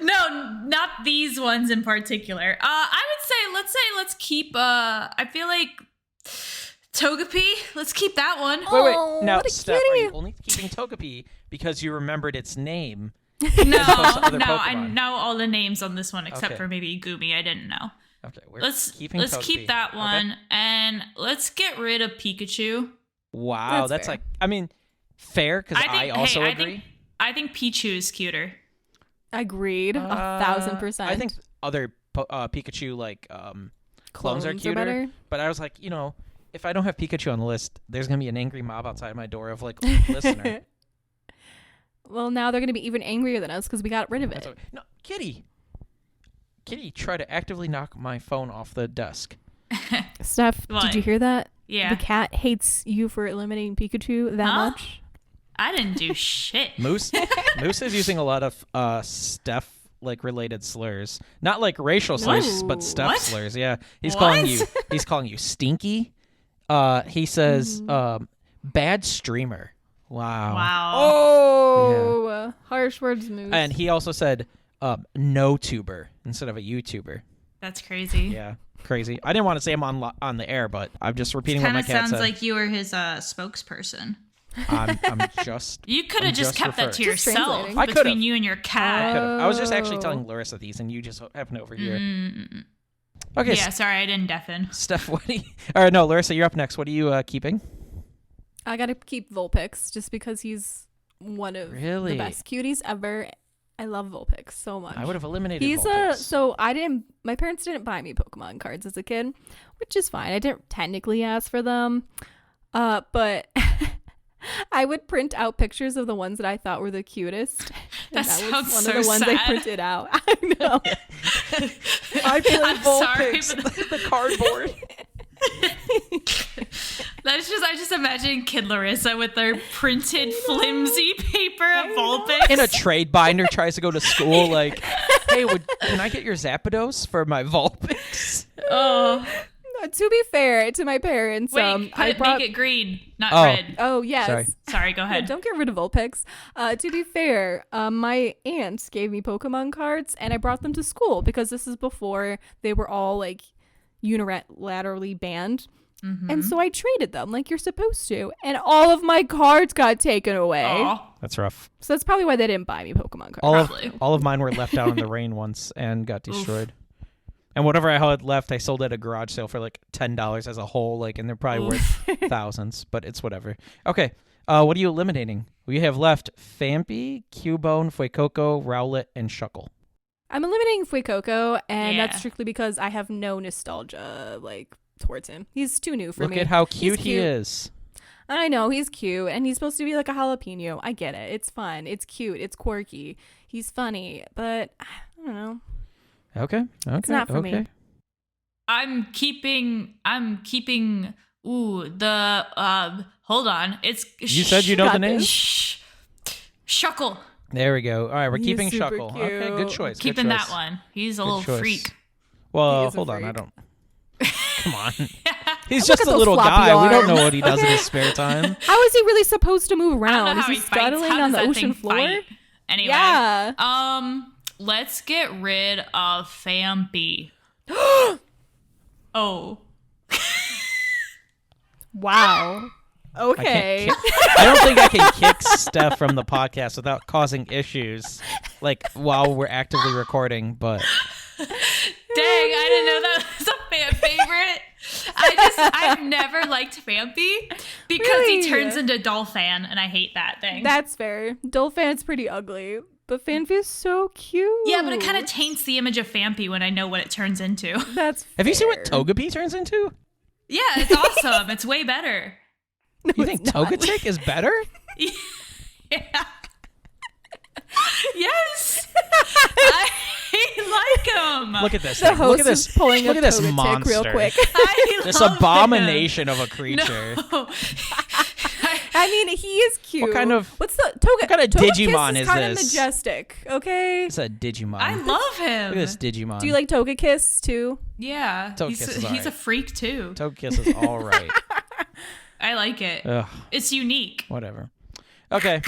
[SPEAKER 2] No, not these ones in particular. I would say let's keep. I feel like Togepi. Let's keep that one.
[SPEAKER 3] Oh,
[SPEAKER 1] Now,
[SPEAKER 3] what a
[SPEAKER 1] Steph, are
[SPEAKER 3] cutie.
[SPEAKER 1] you only keeping Togepi because you remembered its name?
[SPEAKER 2] No,
[SPEAKER 1] opposed to other
[SPEAKER 2] no, I
[SPEAKER 1] Pokemon.
[SPEAKER 2] know all the names on this one except
[SPEAKER 1] Okay.
[SPEAKER 2] for maybe Goomy. I didn't know.
[SPEAKER 1] Okay, we're
[SPEAKER 2] Let's
[SPEAKER 1] keeping
[SPEAKER 2] let's
[SPEAKER 1] Togepi.
[SPEAKER 2] keep that
[SPEAKER 1] Okay.
[SPEAKER 2] one and let's get rid of Pikachu.
[SPEAKER 1] Wow,
[SPEAKER 3] That's
[SPEAKER 1] that's
[SPEAKER 3] fair.
[SPEAKER 1] like, I mean, fair because I also agree.
[SPEAKER 2] I think Pichu is cuter.
[SPEAKER 3] Agreed. 1,000%.
[SPEAKER 1] I think other Pikachu like clones are cuter,
[SPEAKER 3] better.
[SPEAKER 1] but I was like, if I don't have Pikachu on the list, there's gonna be an angry mob outside my door of like listener.
[SPEAKER 3] Well, now they're gonna be even angrier than us because we got rid of
[SPEAKER 1] That's
[SPEAKER 3] it.
[SPEAKER 1] okay. No, Kitty tried to actively knock my phone off the desk.
[SPEAKER 3] Steph,
[SPEAKER 2] What?
[SPEAKER 3] did you hear that?
[SPEAKER 2] Yeah.
[SPEAKER 3] The cat hates you for eliminating Pikachu that
[SPEAKER 2] Huh?
[SPEAKER 3] much.
[SPEAKER 2] I didn't do shit.
[SPEAKER 1] Moose is using a lot of Steph like related slurs, not like racial slurs, but Steph
[SPEAKER 2] What?
[SPEAKER 1] slurs. Yeah, he's
[SPEAKER 2] What?
[SPEAKER 1] calling you stinky. He says bad streamer. Wow.
[SPEAKER 2] Wow.
[SPEAKER 3] Oh, harsh words, Moose.
[SPEAKER 1] And he also said no tuber instead of a YouTuber.
[SPEAKER 2] That's crazy.
[SPEAKER 1] Yeah, crazy. I didn't want to say him on the air, but I'm just repeating what
[SPEAKER 2] Kind
[SPEAKER 1] my
[SPEAKER 2] of
[SPEAKER 1] cat
[SPEAKER 2] sounds
[SPEAKER 1] said.
[SPEAKER 2] like you were his spokesperson.
[SPEAKER 1] I'm just.
[SPEAKER 2] You could
[SPEAKER 1] I'm
[SPEAKER 2] have just kept that to
[SPEAKER 3] Just
[SPEAKER 2] yourself
[SPEAKER 3] translating.
[SPEAKER 1] I could've.
[SPEAKER 2] between you and your
[SPEAKER 1] I
[SPEAKER 2] cat.
[SPEAKER 1] could've. I was just actually
[SPEAKER 3] Oh.
[SPEAKER 1] telling Larissa these, and you just happened to overhear.
[SPEAKER 2] Mm.
[SPEAKER 1] Okay,
[SPEAKER 2] Yeah, sorry, I didn't deafen.
[SPEAKER 1] Steph, what do you? Or no, Larissa, you're up next. What are you keeping?
[SPEAKER 3] I gotta keep Vulpix just because he's one of
[SPEAKER 1] Really?
[SPEAKER 3] the best cuties ever. I love Vulpix so much.
[SPEAKER 1] I would have eliminated.
[SPEAKER 3] He's
[SPEAKER 1] Vulpix.
[SPEAKER 3] my parents didn't buy me Pokemon cards as a kid, which is fine. I didn't technically ask for them. But I would print out pictures of the ones that I thought were the cutest. And
[SPEAKER 2] That
[SPEAKER 3] was
[SPEAKER 2] sounds
[SPEAKER 3] one
[SPEAKER 2] so
[SPEAKER 3] of the ones I
[SPEAKER 2] sad.
[SPEAKER 3] printed out. I know.
[SPEAKER 1] I played
[SPEAKER 2] I'm sorry,
[SPEAKER 1] Vulpix,
[SPEAKER 2] but-
[SPEAKER 1] the cardboard.
[SPEAKER 2] I just imagine Kid Larissa with their printed flimsy paper of Vulpix.
[SPEAKER 1] In a trade binder, tries to go to school. Like, hey, can I get your Zapdos for my Vulpix?
[SPEAKER 2] Oh,
[SPEAKER 3] To be fair to my parents,
[SPEAKER 2] wait, make it green, not
[SPEAKER 1] Oh.
[SPEAKER 2] red.
[SPEAKER 3] Oh yes.
[SPEAKER 1] Sorry.
[SPEAKER 2] Sorry, go
[SPEAKER 3] Yeah,
[SPEAKER 2] ahead.
[SPEAKER 3] don't get rid of Vulpix. To be fair, my aunt gave me Pokemon cards, and I brought them to school because this is before they were all like unilaterally banned.
[SPEAKER 2] Mm-hmm.
[SPEAKER 3] And so I traded them like you're supposed to, and all of my cards got taken away.
[SPEAKER 2] Aw.
[SPEAKER 1] That's rough.
[SPEAKER 3] So that's probably why they didn't buy me Pokemon cards.
[SPEAKER 1] All
[SPEAKER 2] Probably.
[SPEAKER 1] of mine were left out in the rain once and got destroyed. And whatever I had left, I sold at a garage sale for like $10 as a whole, like, and they're probably worth thousands, but it's whatever. Okay, what are you eliminating? We have left Fampy, Cubone, Fuecoco, Rowlet, and Shuckle.
[SPEAKER 3] I'm eliminating Fuecoco, and
[SPEAKER 2] Yeah.
[SPEAKER 3] that's strictly because I have no nostalgia towards him. He's too new for me.
[SPEAKER 1] Look at how
[SPEAKER 3] He's
[SPEAKER 1] cute he is.
[SPEAKER 3] I know, he's cute, and he's supposed to be like a jalapeno. I get it. It's fun. It's cute. It's quirky. He's funny, but I don't know.
[SPEAKER 1] Okay.
[SPEAKER 3] It's not for me.
[SPEAKER 2] I'm keeping hold on. It's
[SPEAKER 1] You said you know the
[SPEAKER 3] got
[SPEAKER 1] name?
[SPEAKER 2] Shuckle.
[SPEAKER 1] There we go. All right, we're
[SPEAKER 3] He's
[SPEAKER 1] keeping
[SPEAKER 3] super
[SPEAKER 1] Shuckle.
[SPEAKER 3] cute.
[SPEAKER 1] Okay, good choice.
[SPEAKER 2] Keeping
[SPEAKER 1] good
[SPEAKER 2] that
[SPEAKER 1] choice.
[SPEAKER 2] one. He's a
[SPEAKER 1] Good
[SPEAKER 2] little
[SPEAKER 1] choice.
[SPEAKER 2] freak.
[SPEAKER 1] Well,
[SPEAKER 3] He is a
[SPEAKER 1] hold on. I
[SPEAKER 3] freak.
[SPEAKER 1] don't. Come on. He's
[SPEAKER 3] Look
[SPEAKER 1] just
[SPEAKER 3] at
[SPEAKER 1] a
[SPEAKER 3] those
[SPEAKER 1] little
[SPEAKER 3] floppy
[SPEAKER 1] guy. We don't know
[SPEAKER 3] arms.
[SPEAKER 1] what he does in his spare time.
[SPEAKER 3] How is he really supposed to move
[SPEAKER 2] I don't
[SPEAKER 3] around?
[SPEAKER 2] know
[SPEAKER 3] Is
[SPEAKER 2] how
[SPEAKER 3] he
[SPEAKER 2] he fights.
[SPEAKER 3] scuttling
[SPEAKER 2] How
[SPEAKER 3] on
[SPEAKER 2] does
[SPEAKER 3] the
[SPEAKER 2] that
[SPEAKER 3] ocean
[SPEAKER 2] thing
[SPEAKER 3] floor?
[SPEAKER 2] fight? Anyway.
[SPEAKER 3] Yeah.
[SPEAKER 2] Let's get rid of Fampy. Oh.
[SPEAKER 3] Wow. Okay.
[SPEAKER 1] I don't think I can kick Steph from the podcast without causing issues, like while we're actively recording. But
[SPEAKER 2] Dang, I didn't know that was a fan favorite. I've never liked Fampy because
[SPEAKER 3] Really?
[SPEAKER 2] he turns into Dolphin, and I hate that thing.
[SPEAKER 3] That's fair. Dolphin's pretty ugly, but Fanfy's so cute.
[SPEAKER 2] Yeah, but it kind of taints the image of Fampy when I know what it turns into.
[SPEAKER 3] That's
[SPEAKER 1] have you seen what
[SPEAKER 3] fair.
[SPEAKER 1] Togepi turns into?
[SPEAKER 2] Yeah, it's awesome. It's way better.
[SPEAKER 3] No,
[SPEAKER 1] You think
[SPEAKER 3] it's not.
[SPEAKER 1] Togetic is better?
[SPEAKER 2] Yeah. Yes. I like him.
[SPEAKER 1] Look at this.
[SPEAKER 3] The
[SPEAKER 1] thing.
[SPEAKER 3] host
[SPEAKER 1] Look at this.
[SPEAKER 3] is pulling
[SPEAKER 1] Look
[SPEAKER 3] a
[SPEAKER 1] at this
[SPEAKER 3] Togetic
[SPEAKER 1] monster.
[SPEAKER 3] real quick.
[SPEAKER 2] I
[SPEAKER 1] This
[SPEAKER 2] love
[SPEAKER 1] abomination of a creature.
[SPEAKER 2] Him. No.
[SPEAKER 3] I mean, he is cute.
[SPEAKER 1] What kind of-
[SPEAKER 3] What's the Togekiss?
[SPEAKER 1] what kind of Digimon is
[SPEAKER 3] kind of
[SPEAKER 1] this?
[SPEAKER 3] majestic. Okay.
[SPEAKER 1] It's a Digimon.
[SPEAKER 2] I love him.
[SPEAKER 1] Look at this Digimon.
[SPEAKER 3] Do you like Togekiss too?
[SPEAKER 2] Yeah.
[SPEAKER 1] Togekiss
[SPEAKER 2] He's
[SPEAKER 1] is
[SPEAKER 2] a
[SPEAKER 1] alright.
[SPEAKER 2] freak too.
[SPEAKER 1] Togekiss is all right.
[SPEAKER 2] I like it.
[SPEAKER 1] Ugh,
[SPEAKER 2] It's unique.
[SPEAKER 1] whatever. Okay.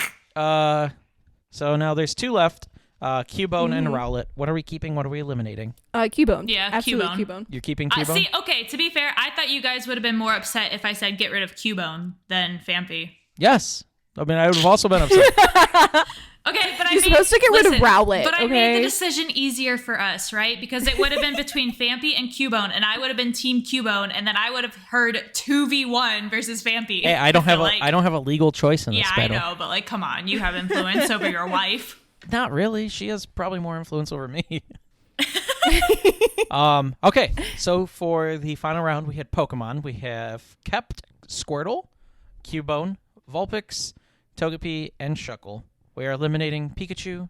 [SPEAKER 1] So now there's two left. Cubone and Rowlet. What are we keeping? What are we eliminating?
[SPEAKER 3] Cubone.
[SPEAKER 2] Yeah,
[SPEAKER 3] Absolutely
[SPEAKER 2] Cubone.
[SPEAKER 1] You're keeping Cubone?
[SPEAKER 2] See, okay, to be fair, I thought you guys would have been more upset if I said get rid of Cubone than Fampy.
[SPEAKER 1] Yes. I mean, I would have also been upset.
[SPEAKER 2] Okay, but
[SPEAKER 3] You're supposed to get rid of Rowlet,
[SPEAKER 2] But I made
[SPEAKER 3] okay?
[SPEAKER 2] the decision easier for us, right? Because it would have been between Fampy and Cubone, and I would have been Team Cubone, and then I would have heard 2v1 versus Fampy.
[SPEAKER 1] Hey, I don't have
[SPEAKER 2] like,
[SPEAKER 1] I don't have a legal choice in this
[SPEAKER 2] Yeah,
[SPEAKER 1] battle.
[SPEAKER 2] I know, but like, come on, you have influence over your wife.
[SPEAKER 1] Not really. She has probably more influence over me. Okay, so for the final round, we had Pokemon. We have kept Squirtle, Cubone, Vulpix, Togepi, and Shuckle. We are eliminating Pikachu,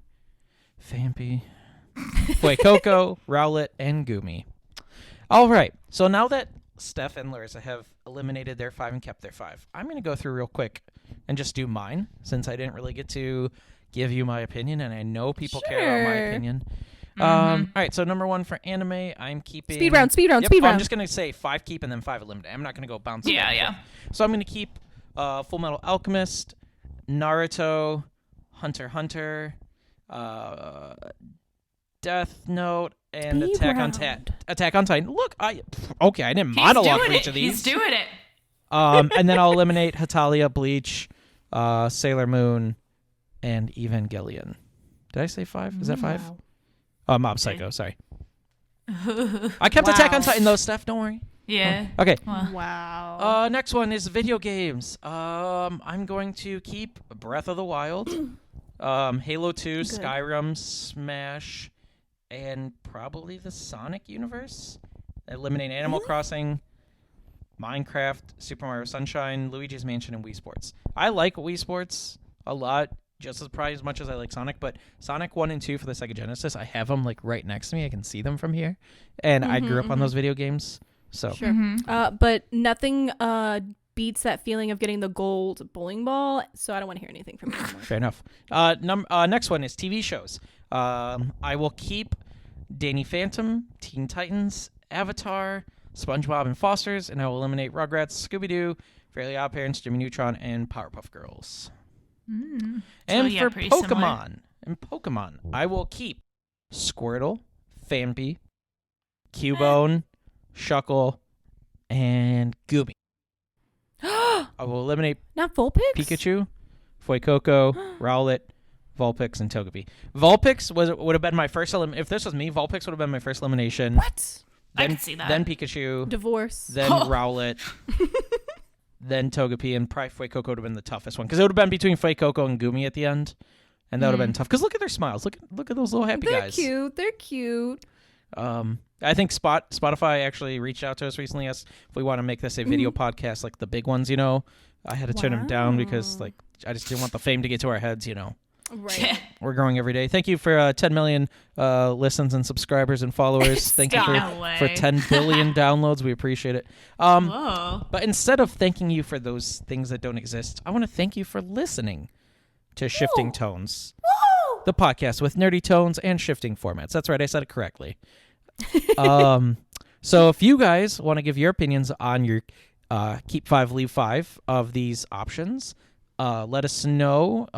[SPEAKER 1] Fampy, Fuecoco, Rowlet, and Goomy. All right, so now that Steph and Larissa have eliminated their 5 and kept their 5, I'm going to go through real quick and just do mine, since I didn't really get to give you my opinion, and I know people care about my
[SPEAKER 3] Sure.
[SPEAKER 1] opinion.
[SPEAKER 2] Mm-hmm.
[SPEAKER 1] All right, so number 1 for anime, I'm keeping...
[SPEAKER 3] Speed round.
[SPEAKER 1] Yep,
[SPEAKER 3] Speed
[SPEAKER 1] I'm
[SPEAKER 3] round.
[SPEAKER 1] just going to say 5 keep and then 5 eliminate. I'm not going to go bounce
[SPEAKER 2] Yeah,
[SPEAKER 1] back and
[SPEAKER 2] yeah.
[SPEAKER 1] forth. So I'm going to keep Full Metal Alchemist, Naruto, Hunter x Hunter, Death Note, and
[SPEAKER 3] Speed round.
[SPEAKER 1] Attack on Titan. Look, I didn't
[SPEAKER 2] He's
[SPEAKER 1] monologue
[SPEAKER 2] doing
[SPEAKER 1] for each
[SPEAKER 2] it.
[SPEAKER 1] of these.
[SPEAKER 2] He's doing it.
[SPEAKER 1] And then I'll eliminate Hatalia, Bleach, Sailor Moon, and Evangelion. Did I say 5? Is that 5?
[SPEAKER 3] Wow.
[SPEAKER 1] Mob Psycho, sorry. I kept Attack on
[SPEAKER 3] Wow.
[SPEAKER 1] Titan though, Steph, don't worry.
[SPEAKER 2] Yeah.
[SPEAKER 1] Okay.
[SPEAKER 2] Well,
[SPEAKER 3] Wow.
[SPEAKER 1] Next one is video games. I'm going to keep Breath of the Wild, Halo 2,
[SPEAKER 3] Good.
[SPEAKER 1] Skyrim, Smash, and probably the Sonic universe. Eliminate Animal Crossing, Minecraft, Super Mario Sunshine, Luigi's Mansion, and Wii Sports. I like Wii Sports a lot, just probably as much as I like Sonic, but Sonic 1 and 2 for the Sega Genesis, I have them like right next to me. I can see them from here. And I grew up on those video games. So
[SPEAKER 3] Sure.
[SPEAKER 2] Mm-hmm.
[SPEAKER 3] But nothing beats that feeling of getting the gold bowling ball, so I don't want to hear anything from you anymore.
[SPEAKER 1] fair enough. Next one is TV shows. I will keep Danny Phantom, Teen Titans, Avatar, SpongeBob and Foster's, and I will eliminate Rugrats, Scooby-Doo, Fairly Odd Parents, Jimmy Neutron, and Powerpuff Girls.
[SPEAKER 2] Mm.
[SPEAKER 1] And
[SPEAKER 2] yeah,
[SPEAKER 1] for
[SPEAKER 2] pretty
[SPEAKER 1] Pokemon, I will keep Squirtle, Fampy, Cubone, Shuckle, and Goomy. I will eliminate
[SPEAKER 3] Not Vulpix?
[SPEAKER 1] Pikachu, Fuecoco, Rowlet, Vulpix, and Togepi. Vulpix would have been my first if this was me, Vulpix would have been my first elimination.
[SPEAKER 3] What?
[SPEAKER 2] I can see that.
[SPEAKER 1] Then Pikachu.
[SPEAKER 3] Divorce.
[SPEAKER 1] Then Rowlet. Then Togepi, and probably Fuecoco would have been the toughest one because it would have been between Fuecoco and Gumi at the end, and that would have been tough. Because look at their smiles. Look at those little happy guys.
[SPEAKER 3] They're cute.
[SPEAKER 1] I think Spotify actually reached out to us recently, asked if we want to make this a video podcast like the big ones. I had to turn them down because I just didn't want the fame to get to our heads.
[SPEAKER 3] Right.
[SPEAKER 1] We're growing every day. Thank you for 10 million listens and subscribers and followers. Thank you for 10 billion downloads. We appreciate it.
[SPEAKER 2] Whoa.
[SPEAKER 1] But instead of thanking you for those things that don't exist, I want to thank you for listening to Shifting Tones, the podcast with nerdy tones and shifting formats. That's right. I said it correctly. So if you guys want to give your opinions on your keep 5, leave 5 of these options, let us know.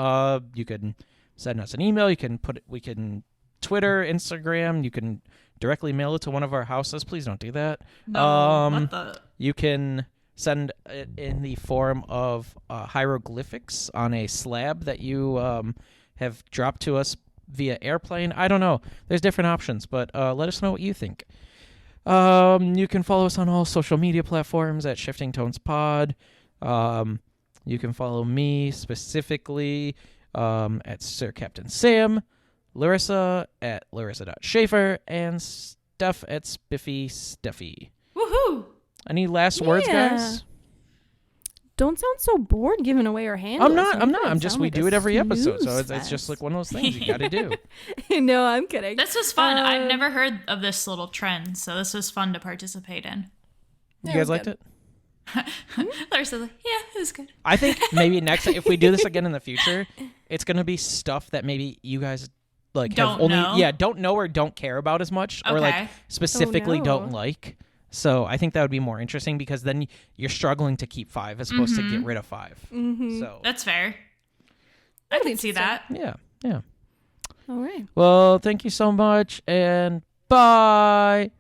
[SPEAKER 1] You can send us an email. We can Twitter, Instagram. You can directly mail it to one of our houses. Please don't do that.
[SPEAKER 2] No, what the?
[SPEAKER 1] You can send it in the form of hieroglyphics on a slab that you have dropped to us via airplane. I don't know. There's different options, but let us know what you think. You can follow us on all social media platforms at Shifting Tones Pod. You can follow me specifically at Sir Captain Sam, Larissa at Larissa.Schaefer, and Steph at Spiffy Steffi.
[SPEAKER 2] Woohoo!
[SPEAKER 1] Any last words, guys?
[SPEAKER 3] Don't sound so bored giving away our handles.
[SPEAKER 1] I'm not. We do it every episode, so it's just like one of those things you got to do.
[SPEAKER 3] No, I'm kidding.
[SPEAKER 2] This was fun. I've never heard of this little trend, so this was fun to participate in.
[SPEAKER 1] You guys liked it?
[SPEAKER 2] Larissa, yeah, it was good.
[SPEAKER 1] I think maybe next time, if we do this again in the future, it's gonna be stuff that maybe you guys don't know or don't care about as much, or specifically don't like. So I think that would be more interesting because then you're struggling to keep 5 as opposed to get rid of 5.
[SPEAKER 3] Mm-hmm.
[SPEAKER 1] So
[SPEAKER 2] that's fair. I can see that.
[SPEAKER 1] Yeah.
[SPEAKER 3] All right.
[SPEAKER 1] Well, thank you so much, and bye.